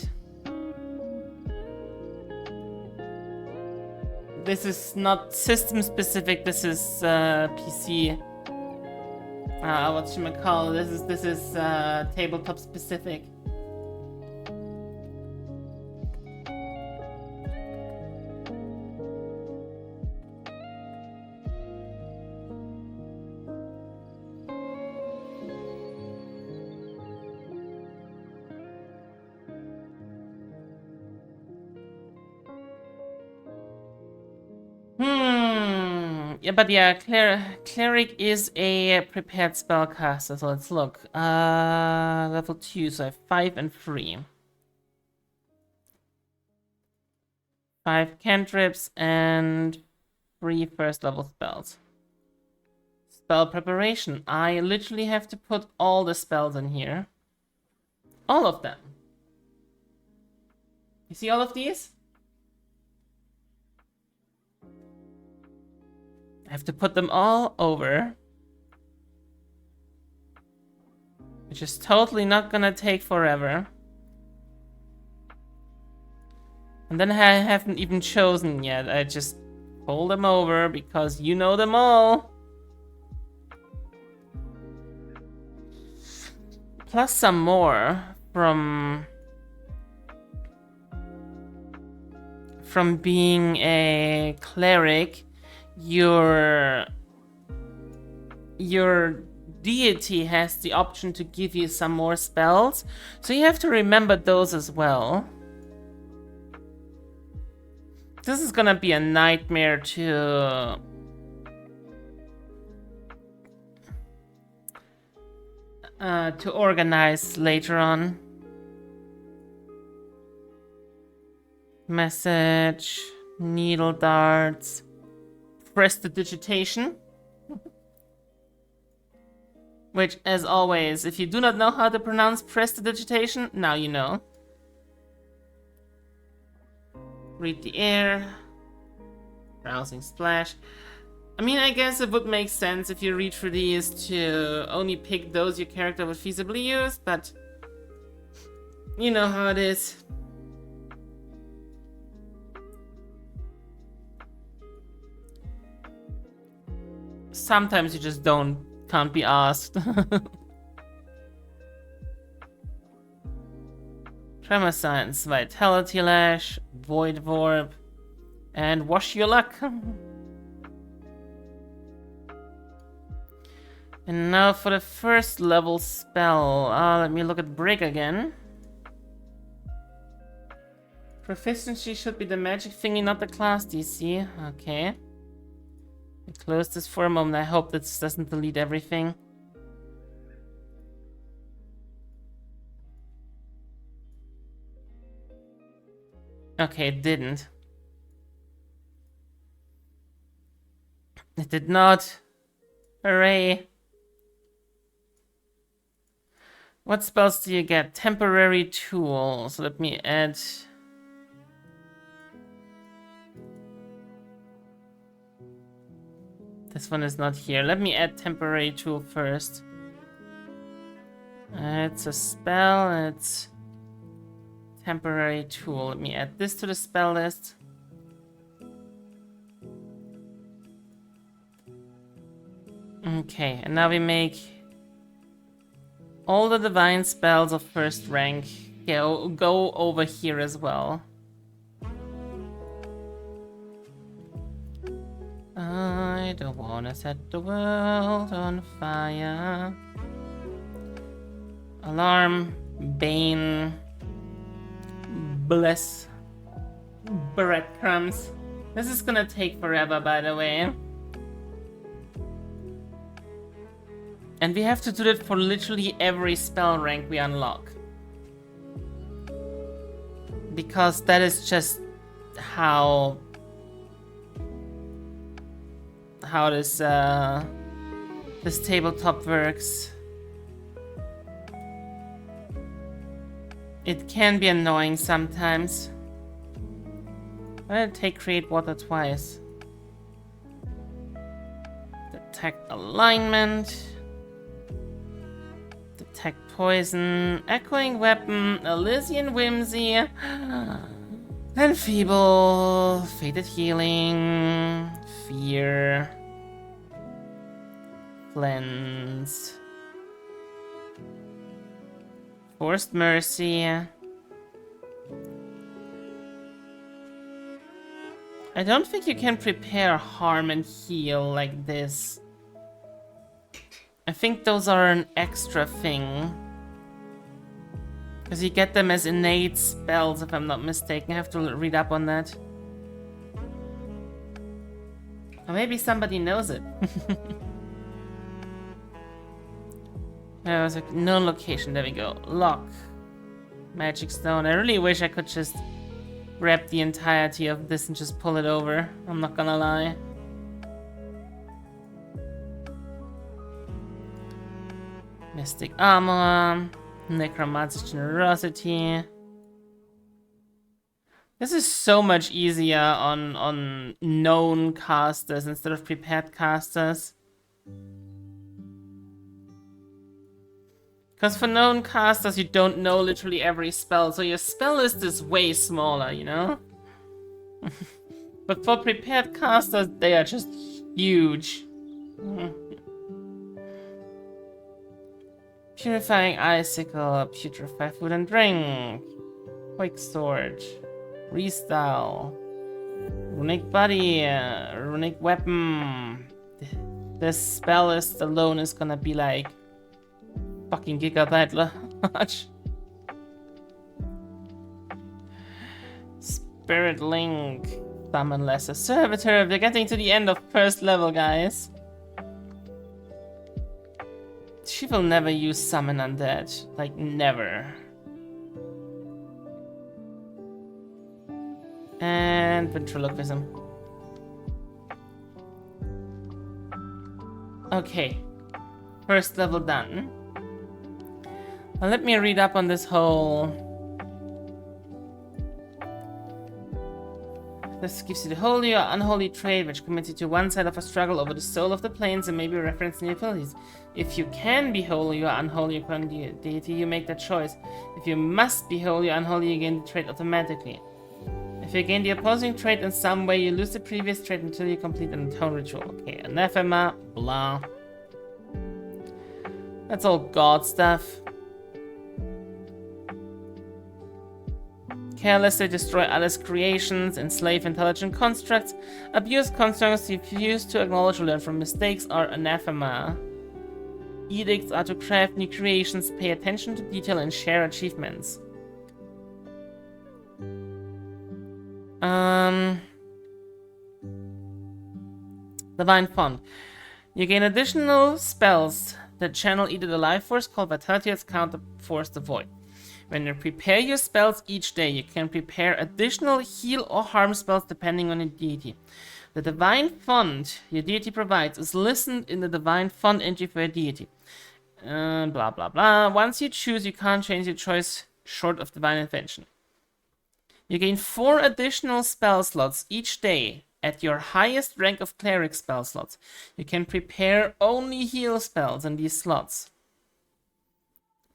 Speaker 1: This is not system specific, this is PC. Whatchamacallit, this is tabletop specific. yeah, cleric is a prepared spellcaster. So let's look. Level 2, so I have 5 and 3. 5 cantrips and 3 first level spells. Spell preparation. I literally have to put all the spells in here. All of them. You see all of these? I have to put them all over. Which is totally not gonna take forever. And then I haven't even chosen yet. I just pull them over because you know them all. Plus some more from being a cleric. Your deity has the option to give you some more spells, so you have to remember those as well. This is gonna be a nightmare to organize later on. Message, needle darts, prestidigitation. Which, as always, if you do not know how to pronounce prestidigitation, now you know. Read the air. Rousing splash. I mean, I guess it would make sense if you read through these to only pick those your character would feasibly use, but you know how it is. Sometimes you just can't be asked. Tremor Science, Vitality Lash, Void Warp, and Wash Your Luck. And now for the first level spell. Let me look at Break again. Proficiency should be the magic thingy, not the class DC. Okay. Close this for a moment. I hope this doesn't delete everything. Okay, it didn't. It did not. Hooray. What spells do you get? Temporary tool. So let me add... This one is not here. Let me add temporary tool first. It's a spell. It's temporary tool. Let me add this to the spell list. Okay, and now we make all the divine spells of first rank go over here as well. I don't wanna set the world on fire. Alarm, Bane, Bless, Breadcrumbs. This is gonna take forever, by the way. And we have to do that for literally every spell rank we unlock. Because that is just how this tabletop works. It can be annoying sometimes. I'll take Create Water twice. Detect alignment. Detect poison. Echoing weapon. Elysian whimsy. Enfeeble. Faded healing. Fear. Cleanse. Forced mercy. I don't think you can prepare harm and heal like this. I think those are an extra thing. Because you get them as innate spells, if I'm not mistaken. I have to read up on that. Or maybe somebody knows it. There was a known location. There we go. Lock. Magic stone. I really wish I could just grab the entirety of this and just pull it over. I'm not gonna lie. Mystic armor. Necromancer's generosity. This is so much easier on known casters instead of prepared casters. Because for known casters, you don't know literally every spell, so your spell list is way smaller, you know? But for prepared casters, they are just huge. Purifying Icicle, Putrefy Food and Drink, Quick Sword, Restyle, Runic Body, Runic Weapon. This spell list alone is gonna be like fucking gigabyte large. Spirit Link, Summon Lesser Servitor. We're getting to the end of first level, guys. She will never use Summon Undead. Like, never. And Ventriloquism. Okay. First level done. Now let me read up on this whole... This gives you the holy or unholy trait, which commits you to one side of a struggle over the soul of the planes and may be referenced in your abilities. If you can be holy or unholy according to your deity, you make that choice. If you must be holy or unholy, you gain the trait automatically. If you gain the opposing trait in some way, you lose the previous trait until you complete an atone ritual. Okay, anathema, blah. That's all god stuff. Carelessly destroy others' creations, enslave intelligent constructs, abuse constructs, refuse to acknowledge or learn from mistakes are anathema. Edicts are to craft new creations, pay attention to detail, and share achievements. Divine Font. You gain additional spells that channel either the life force called Vitality or its counter force, the Void. When you prepare your spells each day, you can prepare additional heal or harm spells depending on your deity. The Divine Font your deity provides is listened in the Divine Font entry for your deity. Blah blah blah. Once you choose, you can't change your choice short of Divine Intervention. You gain 4 additional spell slots each day at your highest rank of Cleric spell slots. You can prepare only heal spells in these slots.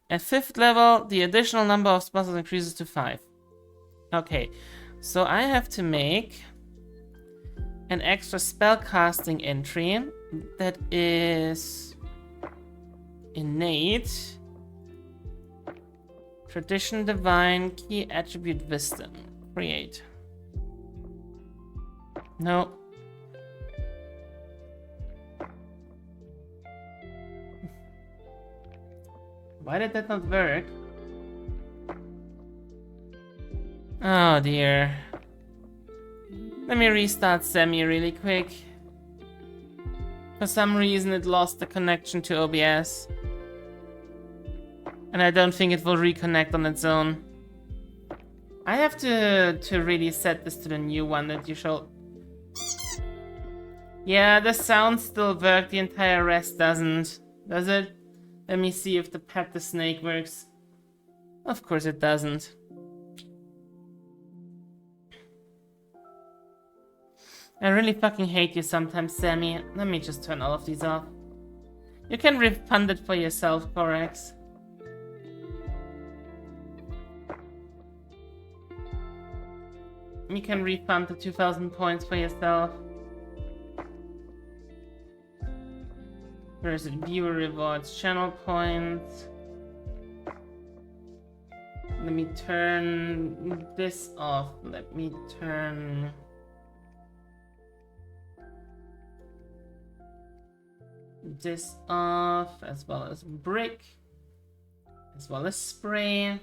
Speaker 1: At 5th level, the additional number of spells increases to 5. Okay, so I have to make an extra spellcasting entry that is innate, tradition, divine, key attribute, wisdom. Create. No. Why did that not work? Oh dear. Let me restart Semi really quick. For some reason it lost the connection to OBS. And I don't think it will reconnect on its own. I have to really set this to the new one that you showed. Yeah, the sound still works, the entire rest doesn't. Does it? Let me see if the Pet the Snake works. Of course it doesn't. I really fucking hate you sometimes, Sammy. Let me just turn all of these off. You can refund it for yourself, Corax. You can refund the 2000 points for yourself. Where is it? Viewer rewards, channel points. Let me turn this off. Let me turn... this off, as well as brick, as well as spray.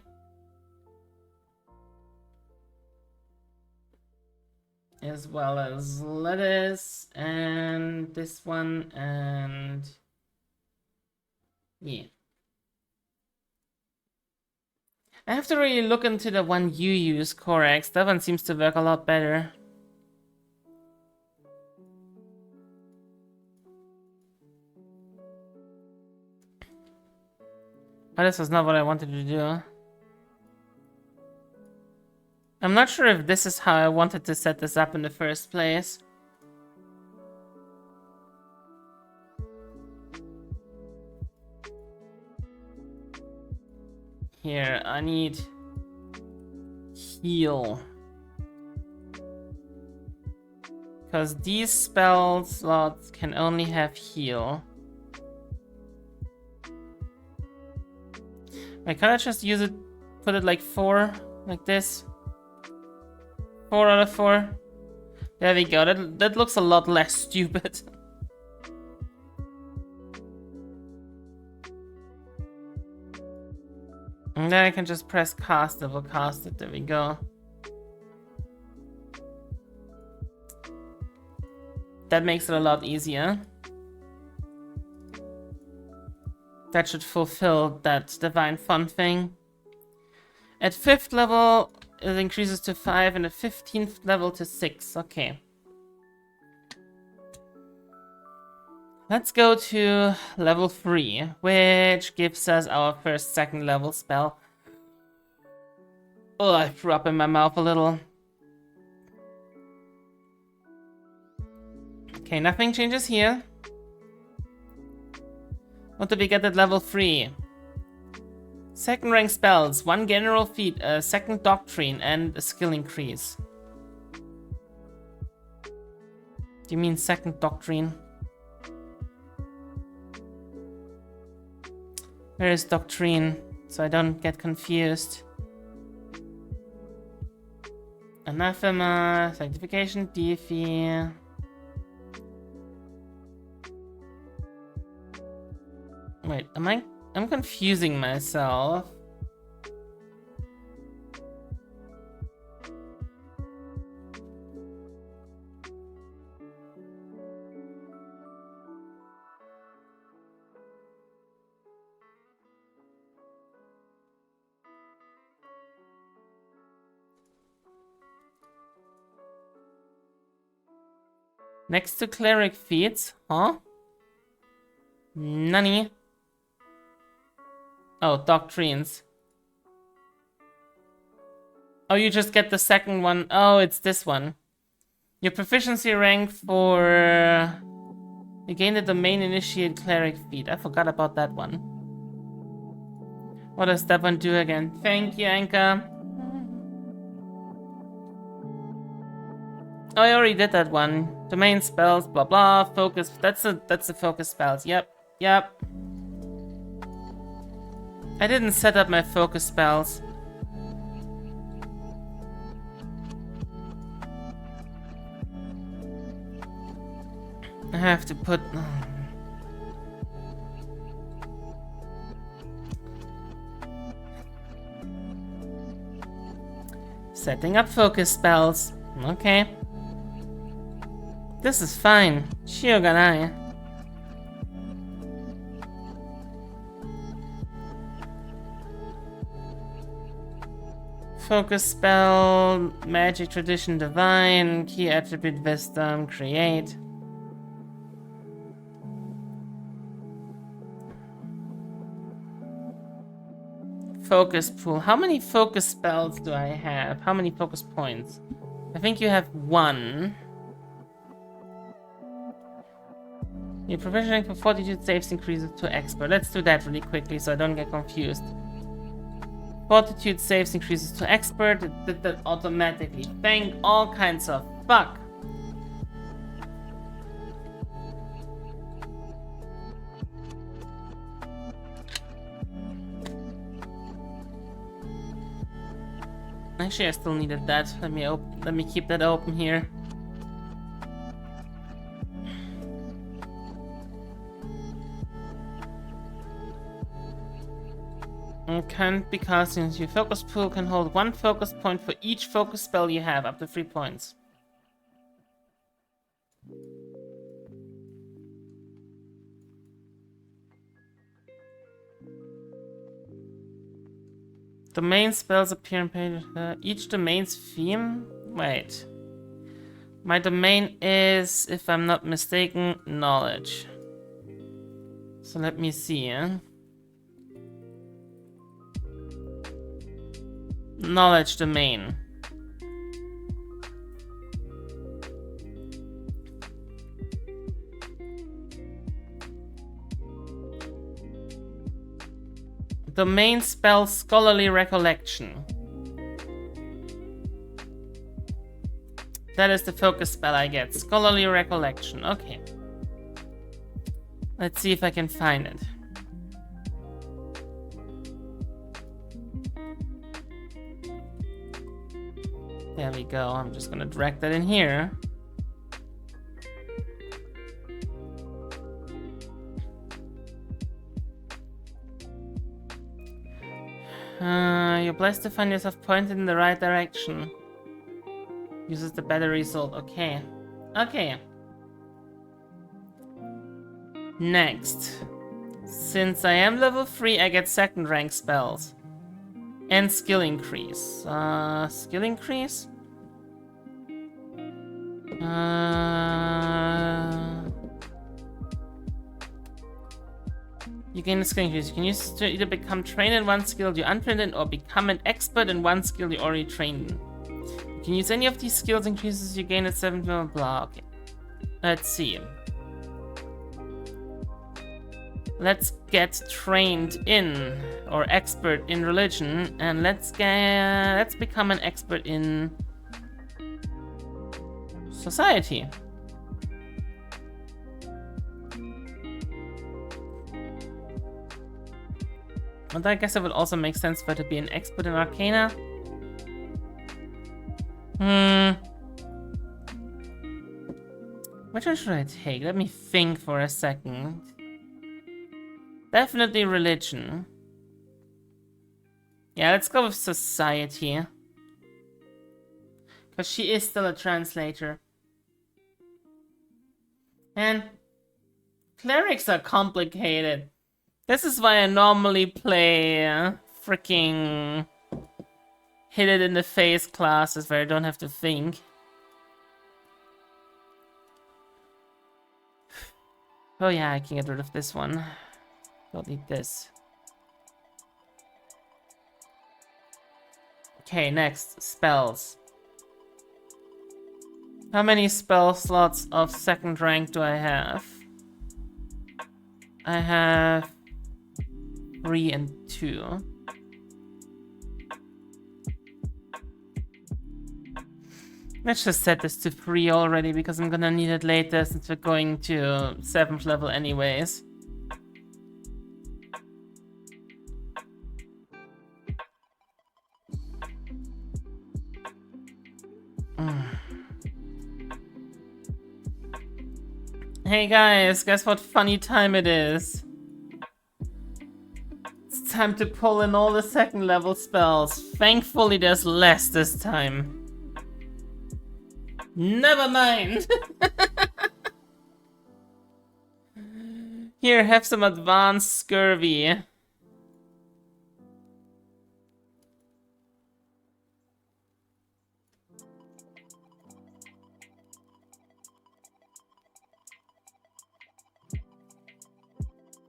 Speaker 1: as well as lettuce and this one and yeah. I have to really look into the one you use, Corex. That one seems to work a lot better. But this was not what I wanted to do. I'm not sure if this is how I wanted to set this up in the first place. Here, I need heal. Because these spell slots can only have heal. Wait, can I just use it, put it like 4, like this? 4 out of 4. There we go, that looks a lot less stupid. And then I can just press cast, it will cast it, there we go. That makes it a lot easier. That should fulfill that divine fun thing. At 5th level, it increases to 5, and at 15th level to 6. Okay. Let's go to level 3, which gives us our first 2nd level spell. Oh, I threw up in my mouth a little. Okay, nothing changes here. What do we get at level 3? 2nd rank spells, 1 general feat, a 2nd doctrine, and a skill increase. Do you mean 2nd doctrine? Where is doctrine? So I don't get confused. Anathema, sanctification, deify. Wait, I'm confusing myself. Next to cleric feats, huh? Nani? Oh, doctrines. Oh, you just get the 2nd one. Oh, it's this one. Your proficiency rank for... You gain the domain initiate cleric feat. I forgot about that one. What does that one do again? Thank you, Anka. Oh, I already did that one. Domain spells, blah blah. Focus. That's the focus spells. Yep. I didn't set up my focus spells. I have to put... Setting up focus spells. Okay. This is fine. Shioganai. Focus spell, magic tradition divine, key attribute wisdom, create. Focus pool. How many focus spells do I have? How many focus points? I think you have 1. Your proficiency for fortitude saves increases to expert. Let's do that really quickly so I don't get confused. Fortitude saves increases to expert. It did that automatically. Thank all kinds of fuck. Actually, I still needed that. Let me keep that open here. Can't be cast into your focus pool. Can hold 1 focus point for each focus spell you have, up to 3 points. Domain spells appear in page. Each domain's theme? Wait. My domain is, if I'm not mistaken, knowledge. So let me see. Knowledge domain. Domain spell scholarly recollection. That is the focus spell I get. Scholarly recollection. Okay. Let's see if I can find it. There we go. I'm just gonna drag that in here. You're blessed to find yourself pointed in the right direction. Uses the better result. Okay. Okay. Next. Since I am level 3, I get second rank spells. And skill increase. Skill increase? You gain a skill increase. You can use to either become trained in one skill you untrained in, or become an expert in one skill you already trained in. You can use any of these skills increases you gain at 7 blah blah. Okay. Let's see. Let's get trained in, or expert in religion, and let's become an expert in society. And I guess it would also make sense for it to be an expert in Arcana. Which one should I take? Let me think for a second. Definitely religion. Yeah, let's go with society. Because she is still a translator. And clerics are complicated. This is why I normally play freaking hit it in the face classes where I don't have to think. Oh yeah, I can get rid of this one. Don't need this. Okay, next, spells. How many spell slots of second rank do I have? I have 3 and 2. Let's just set this to 3 already, because I'm gonna need it later since we're going to 7th level anyways. Hey guys, guess what funny time it is? It's time to pull in all the second level spells. Thankfully there's less this time. Never mind! Here, have some advanced scurvy.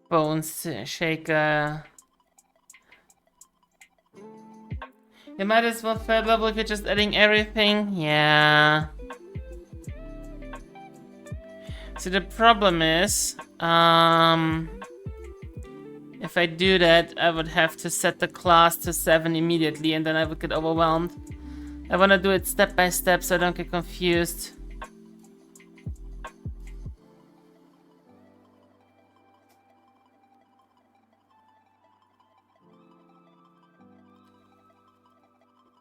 Speaker 1: Bones shaker. You might as well third level if you're just adding everything. Yeah. So the problem is, if I do that, I would have to set the class to 7 immediately, and then I would get overwhelmed. I want to do it step by step so I don't get confused.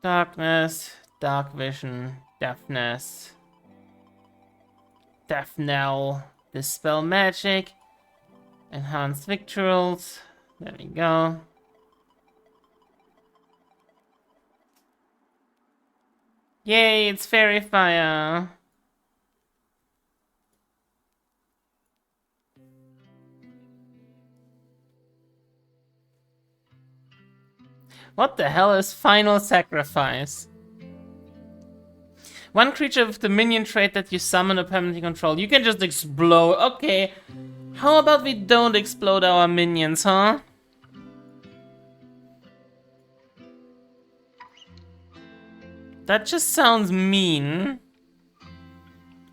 Speaker 1: Darkness, dark vision, deafness, death knell, dispel magic, enhanced victuals. There we go. Yay, it's fairy fire. What the hell is Final Sacrifice? One creature with the minion trait that you summon or permanently control. You can just explode. Okay. How about we don't explode our minions, huh? That just sounds mean.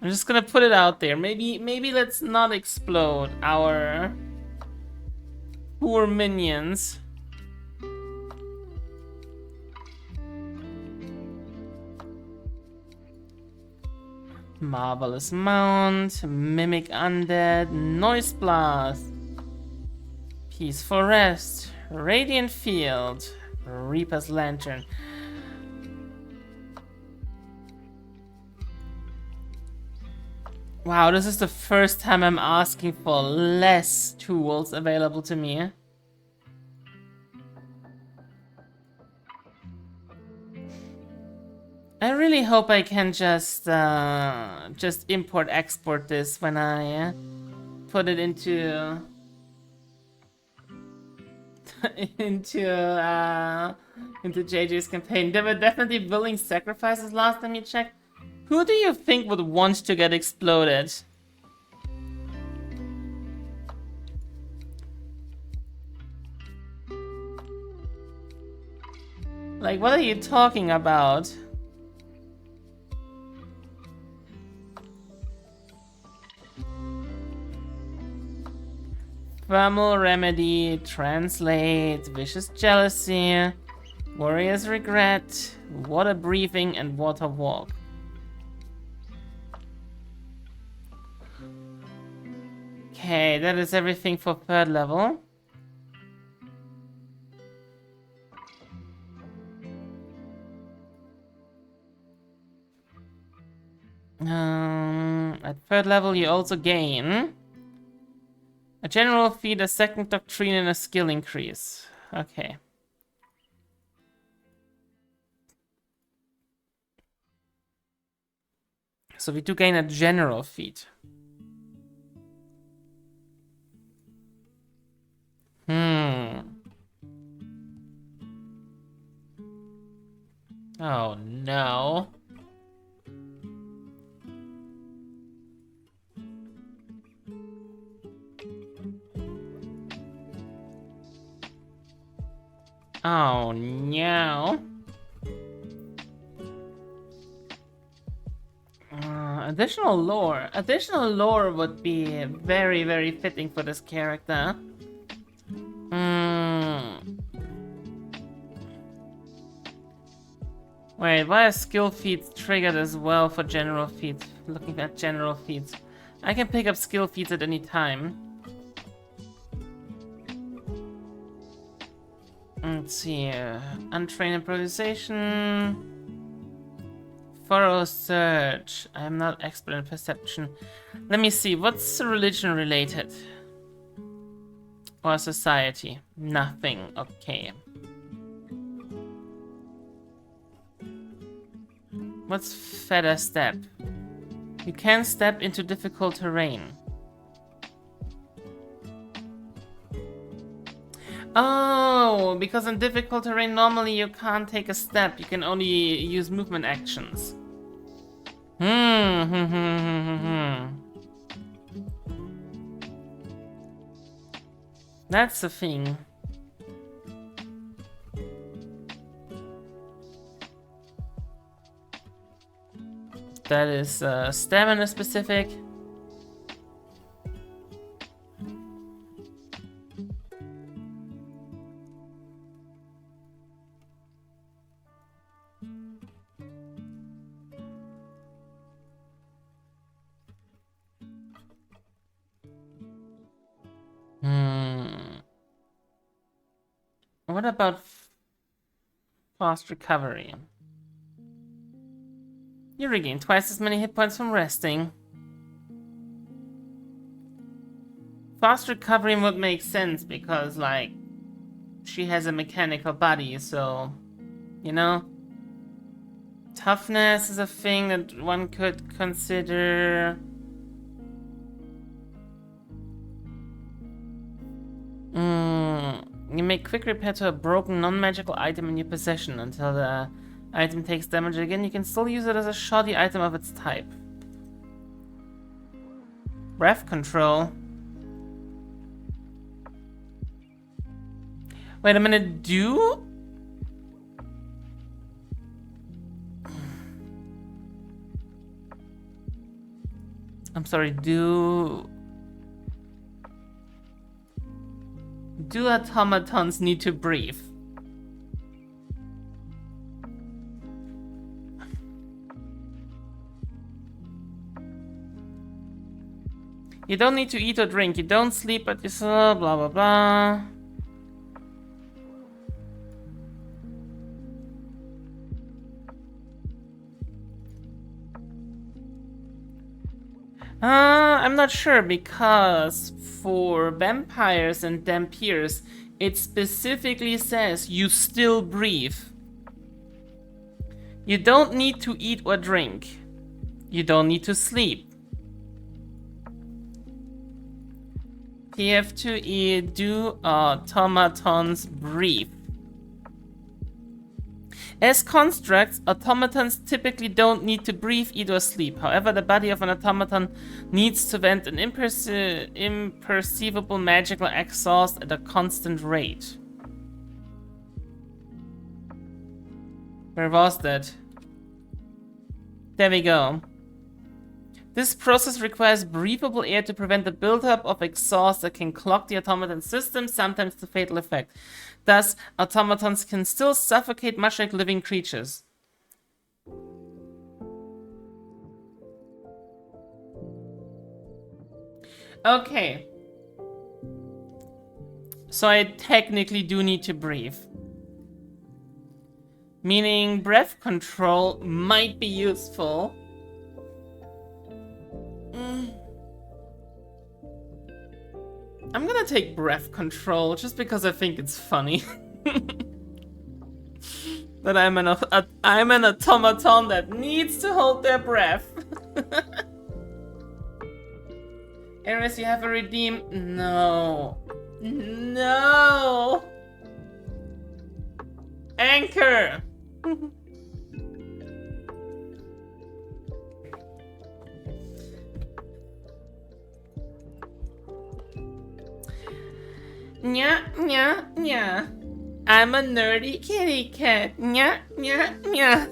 Speaker 1: I'm just gonna put it out there. Maybe let's not explode our poor minions. Marvelous Mount, Mimic Undead, Noise Blast, Peaceful Rest, Radiant Field, Reaper's Lantern. Wow, this is the first time I'm asking for less tools available to me. I really hope I can just import-export this when I put it into into JJ's campaign. There were definitely willing sacrifices last time you checked. Who do you think would want to get exploded? Like, what are you talking about? Thermal Remedy, Translate, Vicious Jealousy, Warrior's Regret, Water Breathing, and Water Walk. Okay, that is everything for 3rd level. At 3rd level you also gain a general feat, a second doctrine, and a skill increase. Okay. So we do gain a general feat. Oh no. Oh no. Additional lore. Additional lore would be very, very fitting for this character. Wait, why are skill feats triggered as well for general feats? Looking at general feats. I can pick up skill feats at any time. Let's see. Untrained improvisation. Thorough search. I am not expert in perception. Let me see. What's religion related? Or society? Nothing. Okay. What's feather step? You can step into difficult terrain. Oh, because in difficult terrain normally you can't take a step. You can only use movement actions. That's the thing. That is stamina specific. What about fast recovery? You regain twice as many hit points from resting. Fast recovery would make sense because, like, she has a mechanical body, so, you know. Toughness is a thing that one could consider. You make quick repair to a broken non-magical item in your possession. Until the item takes damage again, you can still use it as a shoddy item of its type. Breath control. Wait a minute, do? I'm sorry, do automatons need to breathe? You don't need to eat or drink, you don't sleep at your blah blah blah. I'm not sure, because for vampires and dampiers, it specifically says you still breathe. You don't need to eat or drink. You don't need to sleep. PF2e, do automatons breathe? As constructs, automatons typically don't need to breathe, eat, or sleep. However, the body of an automaton needs to vent an imperceivable magical exhaust at a constant rate. Where was that? There we go. This process requires breathable air to prevent the buildup of exhaust that can clog the automaton system, sometimes to fatal effect. Thus, automatons can still suffocate much like living creatures. Okay. So I technically do need to breathe. Meaning breath control might be useful. I'm gonna take breath control just because I think it's funny. That I'm an automaton that needs to hold their breath. Ares, you have a redeem? No. No! Anchor! Nya, nya, nya. I'm a nerdy kitty cat. Nya, nya, nya.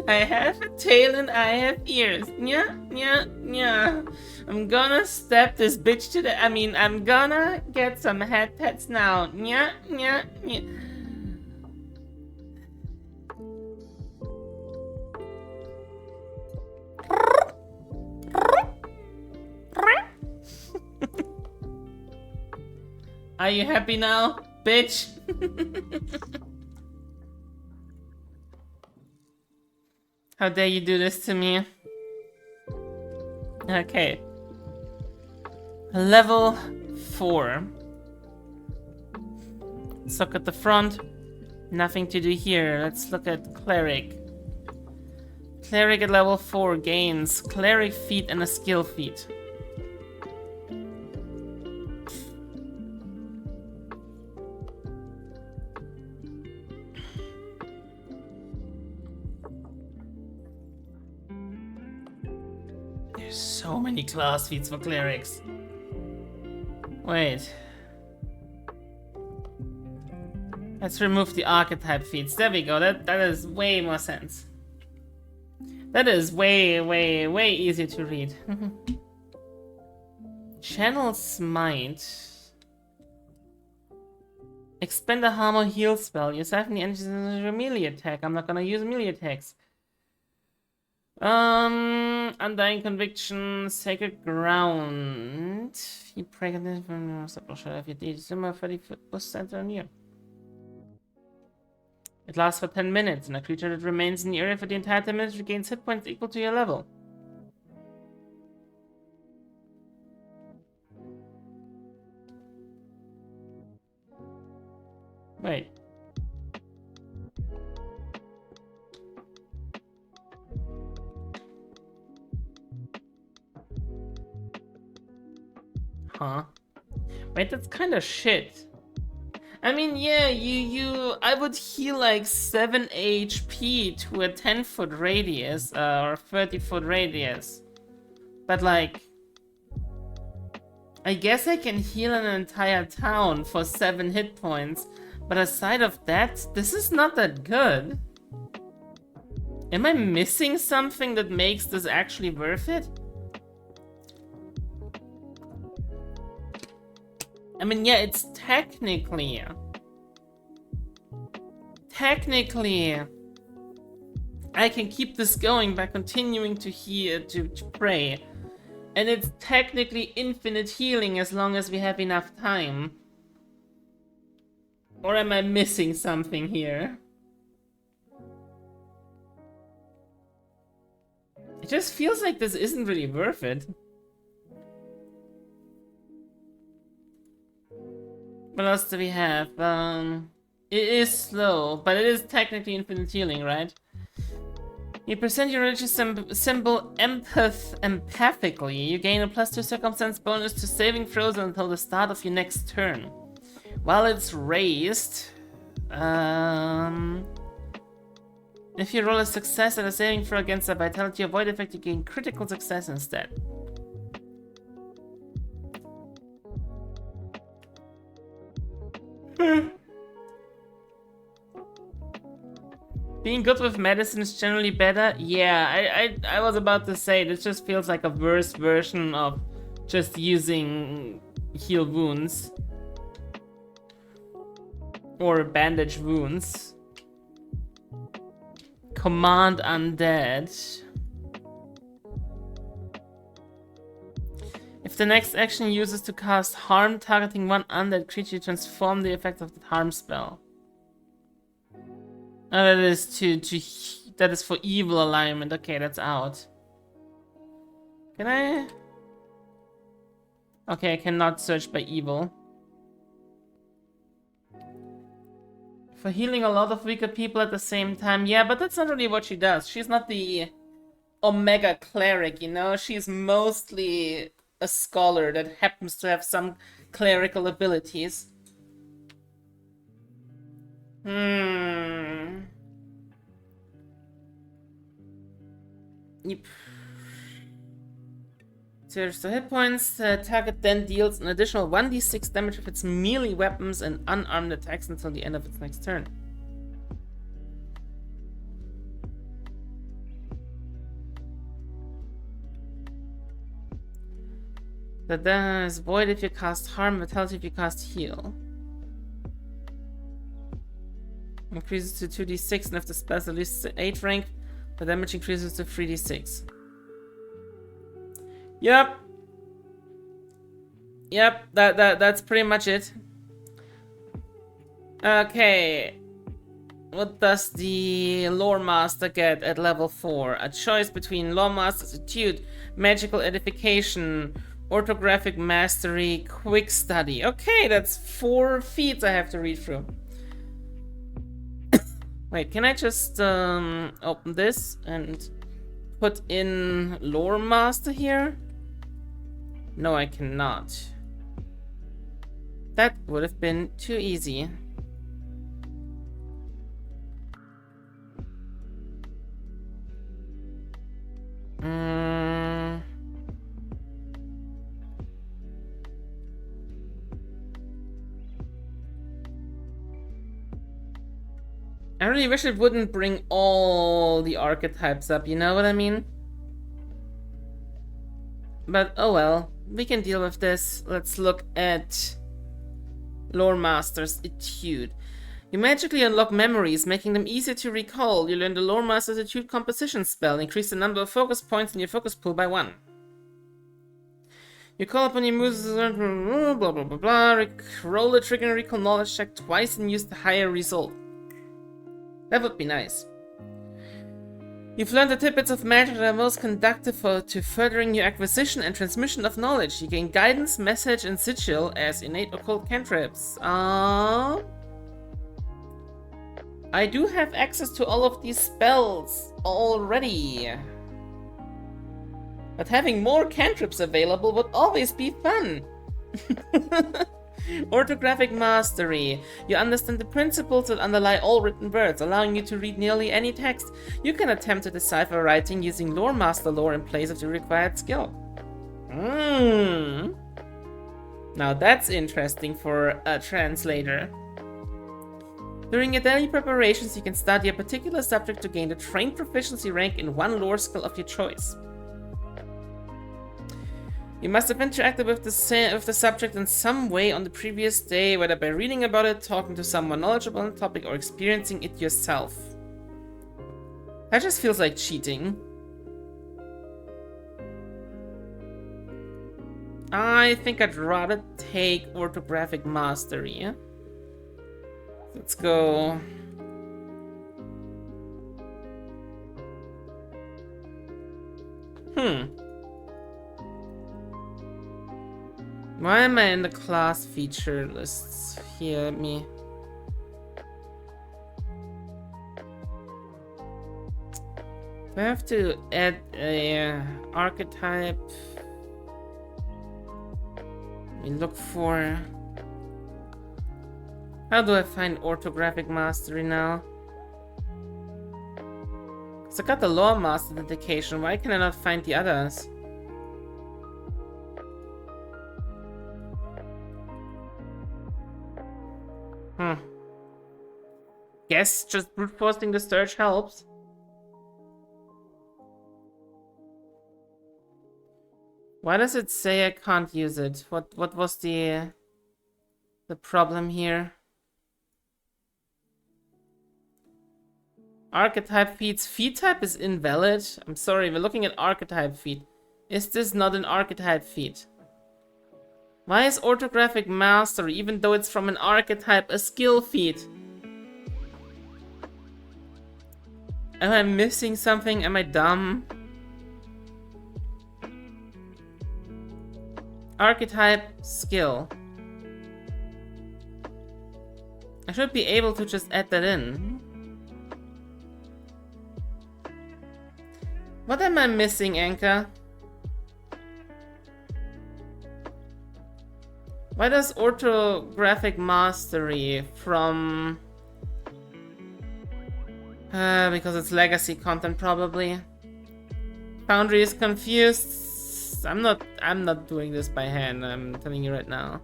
Speaker 1: I have a tail and I have ears. Nya, nya, nya. I'm gonna step this bitch to the... I'm gonna get some head pets now. Nya, nya, nya. Are you happy now, bitch? How dare you do this to me? Okay. Level 4. Let's look at the front. Nothing to do here. Let's look at Cleric. Cleric at level 4 gains Cleric feat and a skill feat. So many class feats for clerics. Wait. Let's remove the archetype feats. There we go. That is way more sense. That is way easier to read. Channel Smite. Expend a harm or heal spell. You siphon the energy in your melee attack. I'm not gonna use melee attacks. Undying Conviction, Sacred Ground. You pregnant from if you did similar 30% on you. It lasts for 10 minutes, and a creature that remains in the area for the entire 10 minutes regains hit points equal to your level. Wait. Huh? Wait, that's kind of shit. I mean, yeah, I would heal like 7 HP to a 10-foot radius, or 30-foot radius. But like, I guess I can heal an entire town for 7 hit points. But aside of that, this is not that good. Am I missing something that makes this actually worth it? I mean, yeah, it's technically, I can keep this going by continuing to heal, to pray. And it's technically infinite healing as long as we have enough time. Or am I missing something here? It just feels like this isn't really worth it. What else do we have? It is slow, but it is technically infinite healing, right? You present your religious symbol empathically. You gain a +2 circumstance bonus to saving throws until the start of your next turn. While it's raised, if you roll a success at a saving throw against a vitality or void effect, you gain critical success instead. Being good with medicine is generally better. Yeah, I was about to say, this just feels like a worse version of just using heal wounds. Or bandage wounds. Command undead. If the next action uses to cast harm targeting one undead creature, you transform the effect of the harm spell. Oh, that is for evil alignment. Okay, that's out. Can I? Okay, I cannot search by evil. For healing a lot of weaker people at the same time. Yeah, but that's not really what she does. She's not the Omega Cleric, you know? She's mostly a scholar that happens to have some clerical abilities. Yep. Search the hit points. Target then deals an additional 1d6 damage with its melee weapons and unarmed attacks until the end of its next turn. That then is void if you cast harm, vitality if you cast heal. Increases to 2d6, and if the spell is at least 8 rank, the damage increases to 3d6. Yep. Yep, that's pretty much it. Okay. What does the Lore Master get at level 4? A choice between Lore Master's Attitude, Magical Edification, Orthographic Mastery, Quick Study. Okay, that's 4 feats I have to read through. Wait, can I just open this and put in Lore Master here? No, I cannot. That would have been too easy. I really wish it wouldn't bring all the archetypes up, you know what I mean? But oh well, we can deal with this. Let's look at Lore Master's Etude. You magically unlock memories, making them easier to recall. You learn the Lore Master's Etude composition spell. Increase the number of focus points in your focus pool by 1. You call upon your moves, blah blah blah blah. Roll a trigger and recall knowledge check twice and use the higher result. That would be nice. You've learned the tidbits of magic that are most conducive to furthering your acquisition and transmission of knowledge. You gain guidance, message, and sigil as innate occult cantrips. I do have access to all of these spells already. But having more cantrips available would always be fun. Orthographic mastery. You understand the principles that underlie all written words, allowing you to read nearly any text. You can attempt to decipher writing using lore master lore in place of the required skill. Now that's interesting for a translator. During your daily preparations, you can study a particular subject to gain the trained proficiency rank in one lore skill of your choice. You must have interacted with the subject in some way on the previous day, whether by reading about it, talking to someone knowledgeable on the topic, or experiencing it yourself. That just feels like cheating. I think I'd rather take orthographic mastery. Let's go. Why am I in the class feature lists here? Do I have to add a archetype? Let me look for. How do I find orthographic mastery now? Cause I got the lore master dedication. Why can I not find the others? Guess just brute forcing the search helps. Why does it say I can't use it? What was the problem here? Archetype feats. Feat type is invalid. I'm sorry, we're looking at archetype feat. Is this not an archetype feat? Why is orthographic mastery, even though it's from an archetype, a skill feat? Am I missing something? Am I dumb? Archetype skill. I should be able to just add that in. What am I missing, Anka? Why does orthographic mastery from... because it's legacy content, probably. Foundry is confused. I'm not doing this by hand, I'm telling you right now.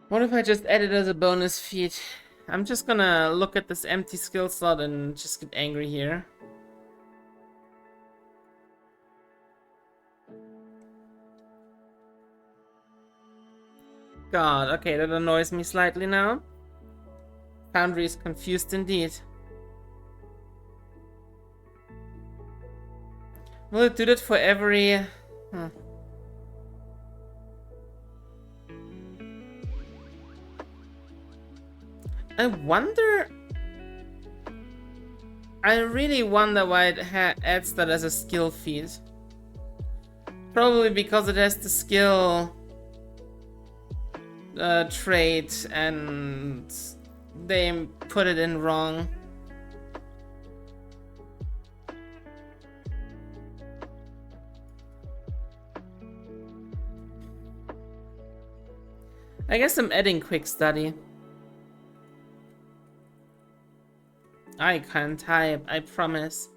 Speaker 1: What if I just add it as a bonus feat? I'm just gonna look at this empty skill slot and just get angry here. God, okay, that annoys me slightly now. Foundry is confused indeed. Will it do that for every... I wonder... I really wonder why it adds that as a skill feat. Probably because it has the skill trait and they put it in wrong. I guess I'm adding quick study. I can't type, I promise.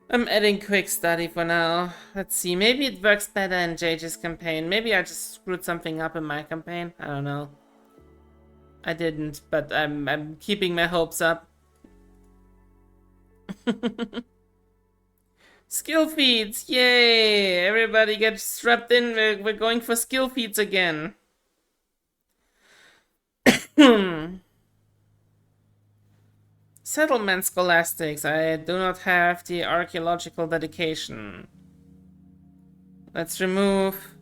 Speaker 1: I'm adding quick study for now. Let's see, maybe it works better in JJ's campaign. Maybe I just screwed something up in my campaign. I don't know. I didn't, but I'm keeping my hopes up. Skill feats, yay! Everybody get strapped in. We're going for skill feats again. Settlement scholastics. I do not have the archaeological dedication. Let's remove.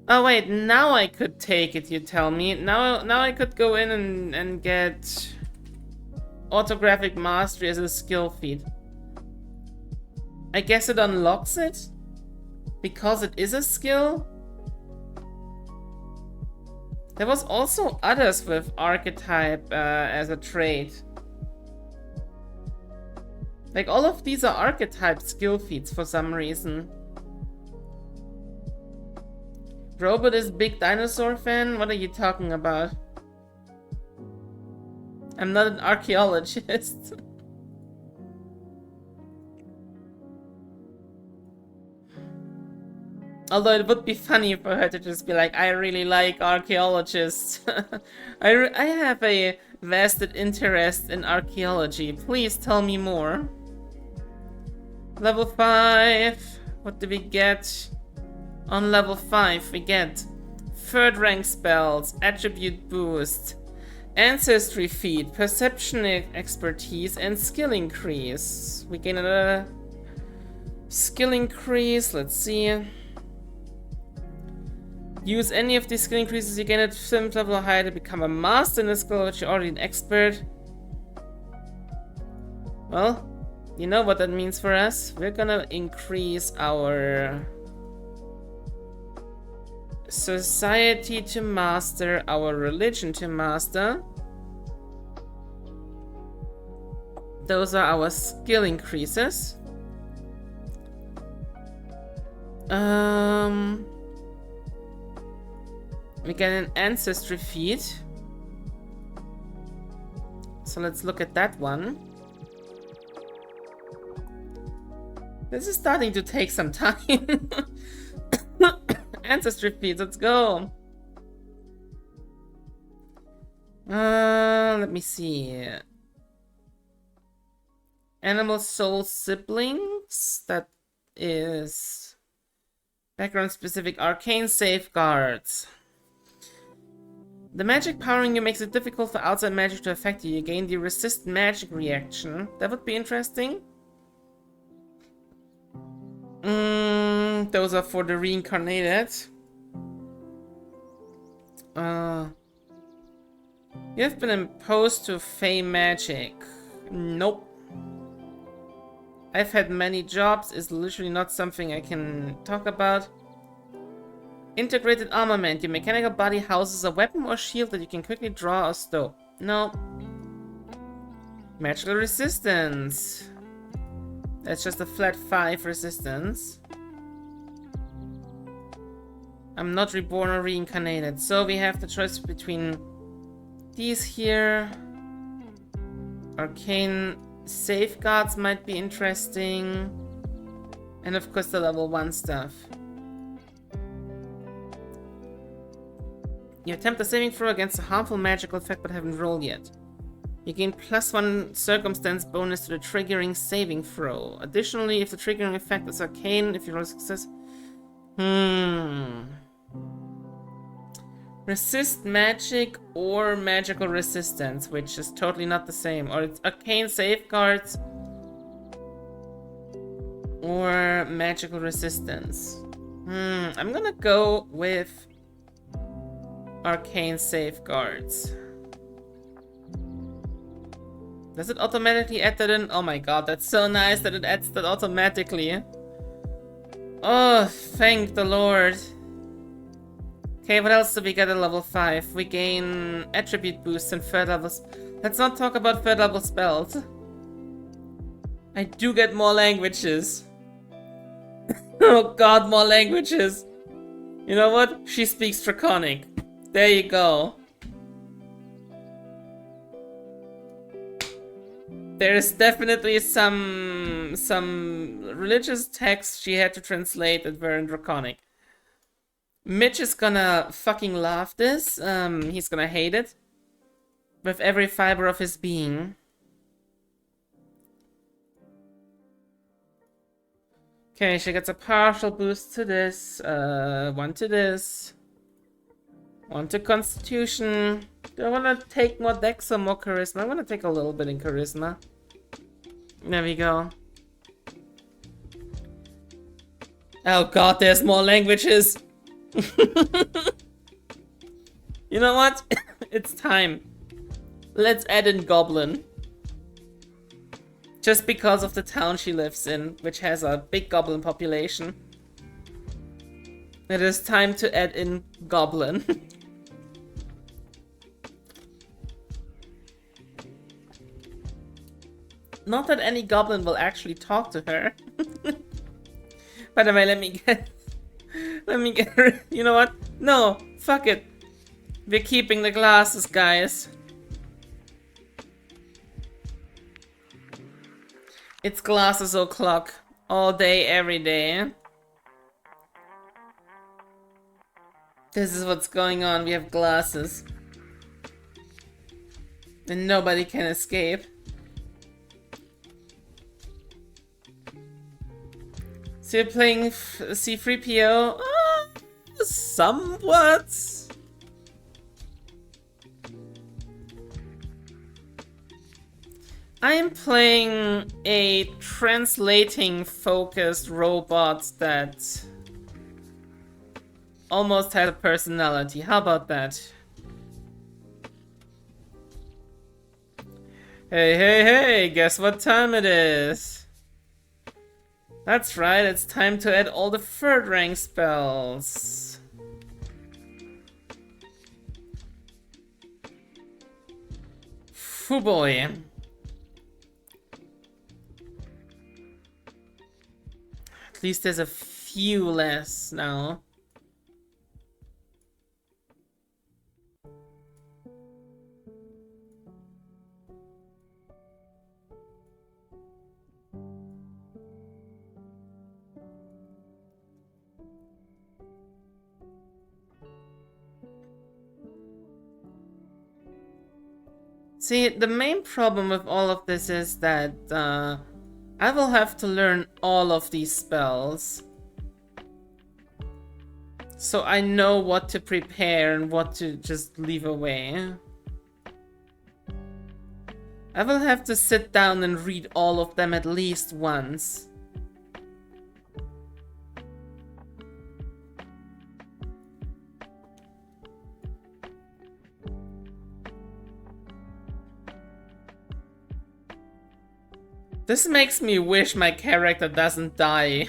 Speaker 1: Oh wait, now I could take it, you tell me. Now I could go in and get Autographic mastery as a skill feat. I guess it unlocks it? Because it is a skill? There was also others with archetype as a trait. Like, all of these are archetype skill feats for some reason. Robot is big dinosaur fan? What are you talking about? I'm not an archaeologist. Although it would be funny for her to just be like, I really like archaeologists. I have a vested interest in archaeology. Please tell me more. Level 5. What do we get? On level 5 we get 3rd rank spells, attribute boost, ancestry feat, perception expertise, and skill increase. We gain another skill increase. Let's see. Use any of these skill increases you gain at 7th level or higher to become a master in a skill which you're already an expert. Well, you know what that means for us. We're gonna increase our society to master, our religion to master. Those are our skill increases. We get an ancestry feat. So let's look at that one. This is starting to take some time. Ancestry feat, let's go. Let me see. Animal soul siblings. That is background specific arcane safeguards. The magic powering you makes it difficult for outside magic to affect you. You gain the resist magic reaction. That would be interesting. Those are for the reincarnated. You have been imposed to Fey magic. Nope. I've had many jobs. It's literally not something I can talk about. Integrated armament. Your mechanical body houses a weapon or shield that you can quickly draw or stow. No. Magical resistance. That's just a flat 5 resistance. I'm not reborn or reincarnated. So we have the choice between these here. Arcane safeguards might be interesting. And of course the level 1 stuff. You attempt a saving throw against a harmful magical effect but haven't rolled yet. You gain +1 circumstance bonus to the triggering saving throw. Additionally, if the triggering effect is arcane, if you roll a success... Resist magic or magical resistance, which is totally not the same. Or it's arcane safeguards or magical resistance. I'm gonna go with arcane safeguards. Does it automatically add that in? Oh my god, that's so nice that it adds that automatically. Oh, thank the Lord. Okay, what else do we get at level 5? We gain attribute boosts and 3rd levels. Let's not talk about 3rd level spells. I do get more languages. Oh god, more languages. You know what? She speaks Draconic. There you go. There's definitely some religious texts she had to translate that were in Draconic. Mitch is gonna fucking love this. He's gonna hate it with every fiber of his being. Okay, she gets a partial boost to this, 1 to this, 1 to Constitution. Do I want to take more Dex or more Charisma? I want to take a little bit in Charisma. There we go. Oh god, there's more languages! You know what? It's time. Let's add in Goblin. Just because of the town she lives in, which has a big goblin population. It is time to add in goblin. Not that any goblin will actually talk to her. By the way, let me get you know what? No, fuck it. We're keeping the glasses, guys. It's glasses o'clock. All day, every day. This is what's going on. We have glasses. And nobody can escape. So you're playing C3PO? Somewhat. I'm playing a translating focused robot that almost has a personality. How about that? Hey, hey, hey, guess what time it is? That's right, it's time to add all the third rank spells. Foo boy. At least there's a few less now. See, the main problem with all of this is that I will have to learn all of these spells. So I know what to prepare and what to just leave away. I will have to sit down and read all of them at least once. This makes me wish my character doesn't die.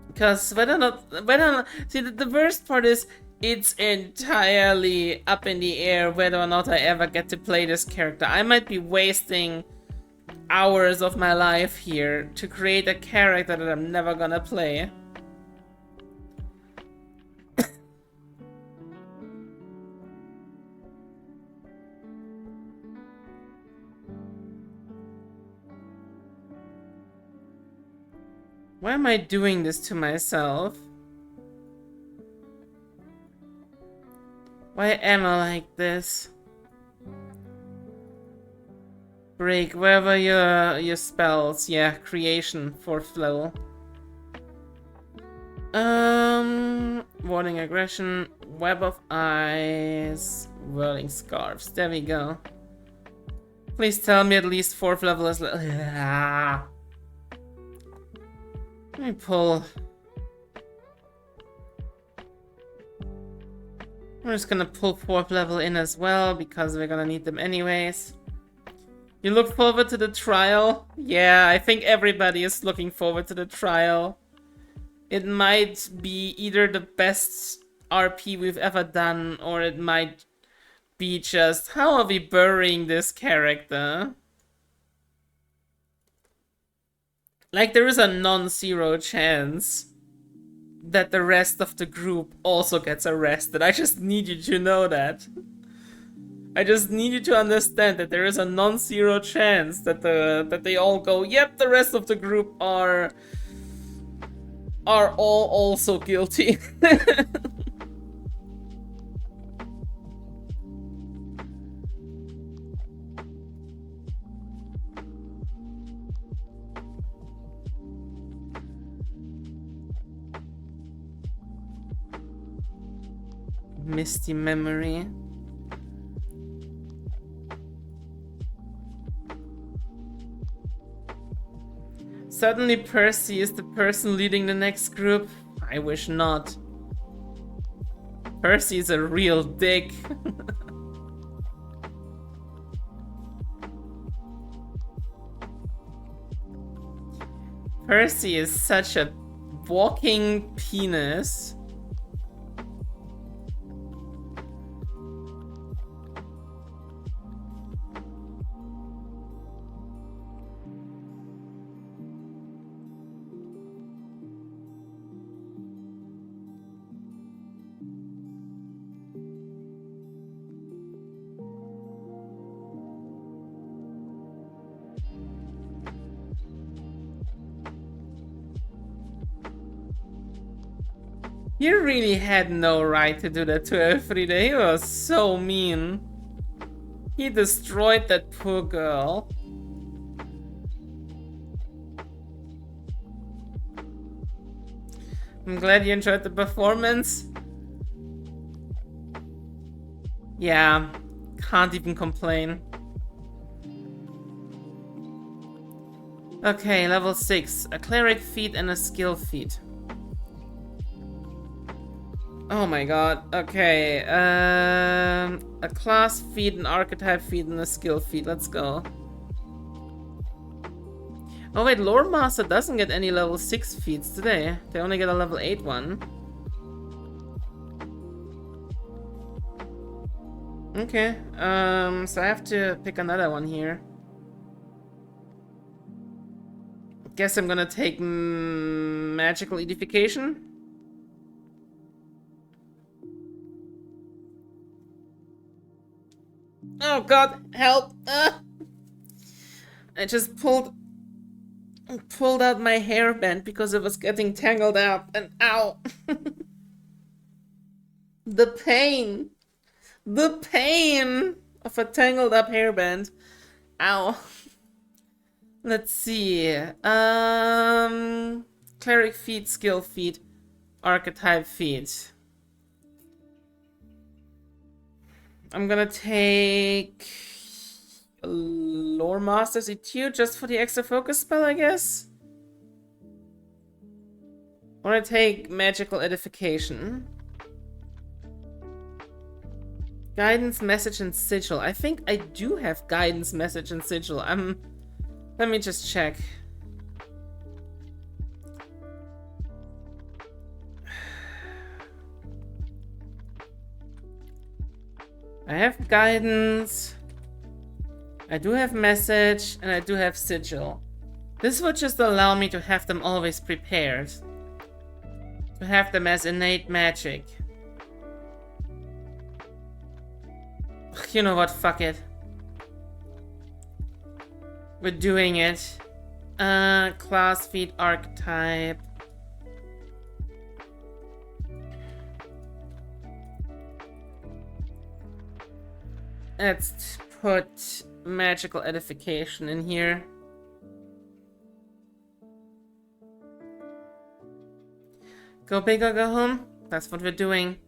Speaker 1: Because whether or not, see, the worst part is it's entirely up in the air whether or not I ever get to play this character. I might be wasting hours of my life here to create a character that I'm never gonna play. Why am I doing this to myself? Why am I like this? Break, where were your spells? Yeah, creation for flow. Warding aggression, web of eyes, whirling scarves. There we go. Please tell me at least 4th level is. Let me pull. We're just gonna pull 4th level in as well because we're gonna need them anyways. You look forward to the trial? Yeah, I think everybody is looking forward to the trial. It might be either the best RP we've ever done, or it might be just, how are we burying this character? Like, there is a non-zero chance that the rest of the group also gets arrested. I just need you to know that. I just need you to understand that there is a non-zero chance that they all go, yep, the rest of the group are all also guilty. Misty memory. Suddenly Percy is the person leading the next group. I wish not. Percy's a real dick. Percy is such a walking penis. He really had no right to do that to Elfrida. He was so mean. He destroyed that poor girl. I'm glad you enjoyed the performance. Yeah, can't even complain. Okay, level 6. A cleric feat and a skill feat. Oh my god, okay. A class feat, an archetype feat, and a skill feat. Let's go. Oh wait, Lore Master doesn't get any level 6 feats today. They only get a level 8 one. Okay, so I have to pick another one here. Guess I'm gonna take magical edification. Oh god, help! I just pulled out my hairband because it was getting tangled up, and ow! The pain! The pain of a tangled up hairband. Ow. Let's see. Cleric feat, skill feat, archetype feat. I'm gonna take a Lore Master's ETU just for the extra focus spell, I guess. Or I take Magical Edification. Guidance, Message, and Sigil. I think I do have Guidance, Message, and Sigil. Let me just check. I have Guidance, I do have Message, and I do have Sigil. This would just allow me to have them always prepared. To have them as innate magic. You know what, fuck it. We're doing it. Class feat, archetype. Let's put magical edification in here. Go big or go home? That's what we're doing.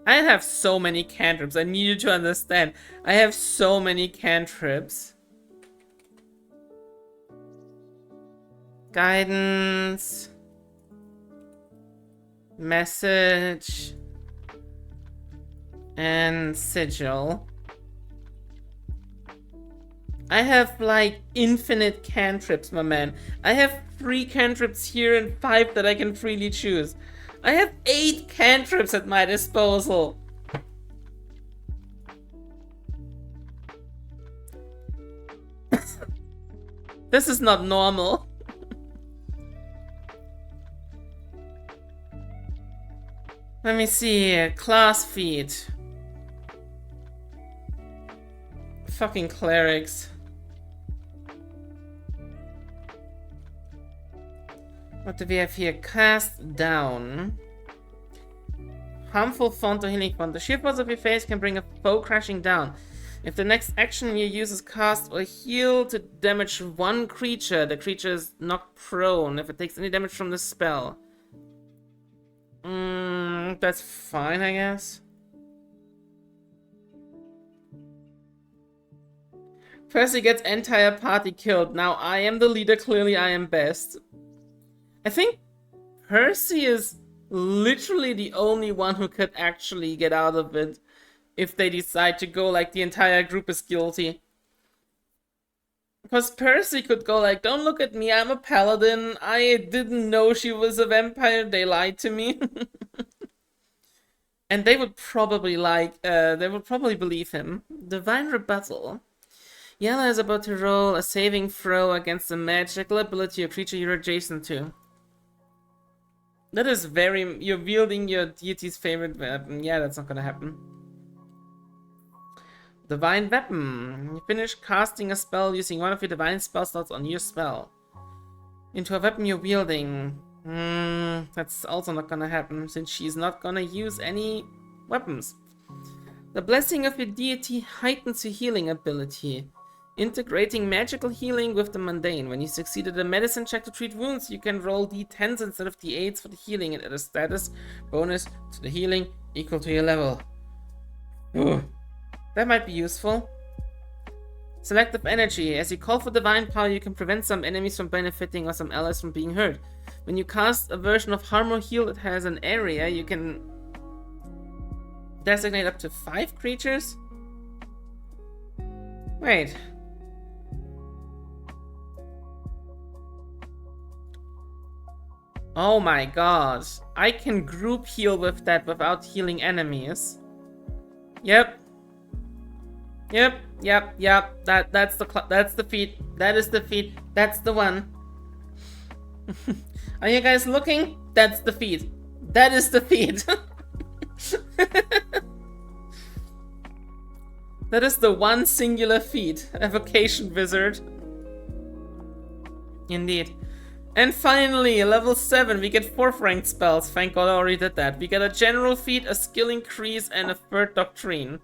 Speaker 1: I have so many cantrips. I need you to understand. I have so many cantrips. Guidance. Message. And Sigil. I have like infinite cantrips, my man. I have 3 cantrips here and 5 that I can freely choose. I have 8 cantrips at my disposal. This is not normal. Let me see. Class feat. Fucking clerics. What do we have here? Cast down. Harmful font or healing font. The sheer force of your face can bring a foe crashing down. If the next action you use is cast or heal to damage one creature, the creature is knocked prone if it takes any damage from the spell. That's fine, I guess. Percy gets entire party killed. Now I am the leader, clearly I am best. I think Percy is literally the only one who could actually get out of it if they decide to go like the entire group is guilty. Because Percy could go like, don't look at me, I'm a paladin, I didn't know she was a vampire, they lied to me. And they would probably believe him. Divine Rebuttal. Yella is about to roll a saving throw against a magical ability or creature you're adjacent to. That is you're wielding your deity's favorite weapon. Yeah, that's not gonna happen. Divine Weapon. You finish casting a spell using one of your divine spell slots on your spell into a weapon you're wielding. That's also not gonna happen since she's not gonna use any weapons. The blessing of your deity heightens your healing ability, integrating magical healing with the mundane. When you succeeded a medicine check to treat wounds, you can roll d10s instead of d8s for the healing and add a status bonus to the healing equal to your level. Ooh. That might be useful. Selective Energy. As you call for divine power, you can prevent some enemies from benefiting or some allies from being hurt. When you cast a version of Harm or Heal that has an area, you can designate up to 5 creatures? Wait. Oh my god. I can group heal with that without healing enemies. Yep. That's the feat. That is the feat. That's the one. Are you guys looking? That's the feat. That is the feat. That is the one singular feat. Evocation Wizard. Indeed. And finally, level 7, we get 4th ranked spells. Thank god I already did that. We get a general feat, a skill increase, and a 3rd doctrine.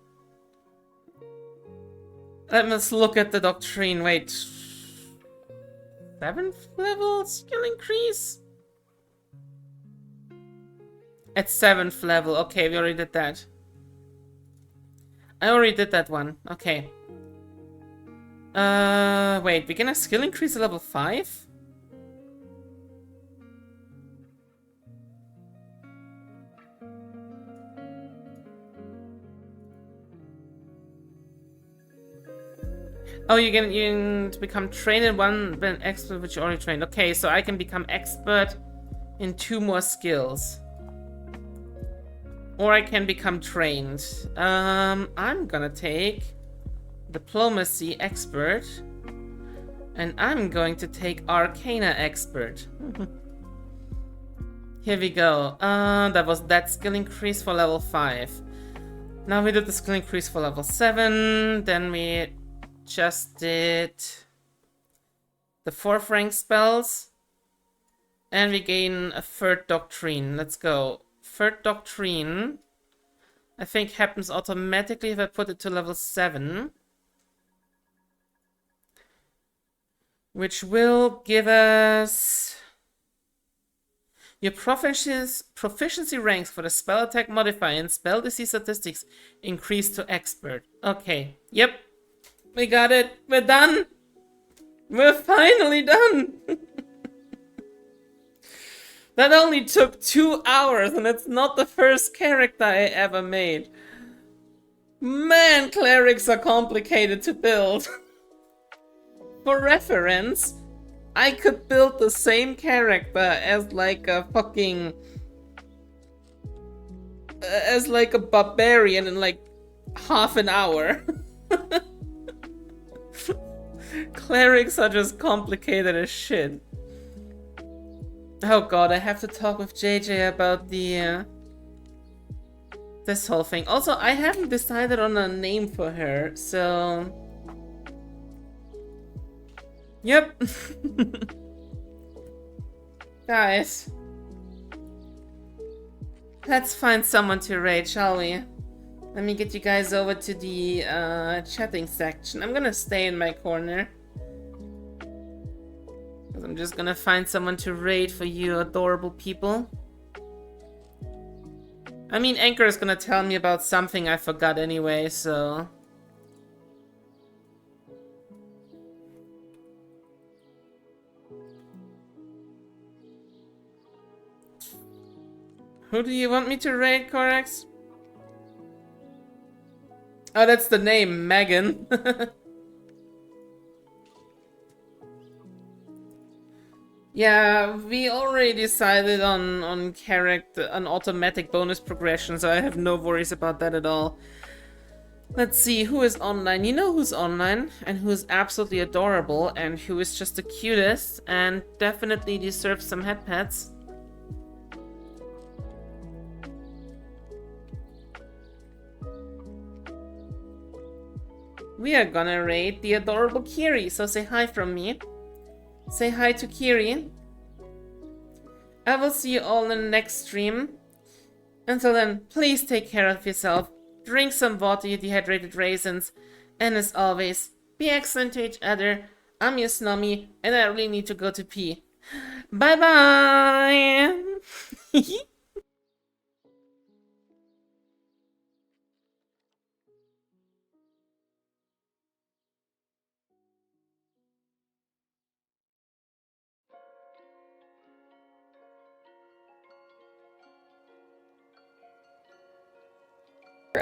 Speaker 1: Let's look at the doctrine. Wait. 7th level skill increase? At 7th level. Okay, we already did that. I already did that one. Okay. Wait, we can have skill increase at level 5? Oh, you can become trained in one, then expert, which you already trained. Okay, so I can become expert in 2 more skills. Or I can become trained. I'm gonna take Diplomacy Expert. And I'm going to take Arcana Expert. Here we go. That was that skill increase for level 5. Now we did the skill increase for level 7. Then we just did the 4th rank spells. And we gain a 3rd doctrine. Let's go. 3rd doctrine, I think, happens automatically if I put it to level 7. Which will give us your proficiency ranks for the spell attack modifier and spell DC statistics increase to expert. Okay, yep. We got it. We're done. We're finally done. That only took 2 hours and it's not the first character I ever made. Man, clerics are complicated to build. For reference, I could build the same character as like a fucking... as like a barbarian in like half an hour. Clerics are just complicated as shit. Oh god, I have to talk with JJ about the this whole thing. Also, I haven't decided on a name for her, so... Yep. Guys. Let's find someone to raid, shall we? Let me get you guys over to the chatting section. I'm gonna stay in my corner. Because I'm just gonna find someone to raid for you adorable people. I mean, Anchor is gonna tell me about something I forgot anyway, so... Who do you want me to raid, Corex? Oh, that's the name, Megan. Yeah, we already decided on character, on automatic bonus progression, so I have no worries about that at all. Let's see, who is online? You know who's online, and who's absolutely adorable, and who is just the cutest, and definitely deserves some head pats. We are gonna raid the adorable Kiri, so say hi from me. Say hi to Kiri. I will see you all in the next stream. Until then, please take care of yourself. Drink some water, you dehydrated raisins. And as always, be excellent to each other. I'm your Snommy, and I really need to go to pee. Bye bye!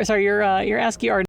Speaker 3: Sorry, your ASCII art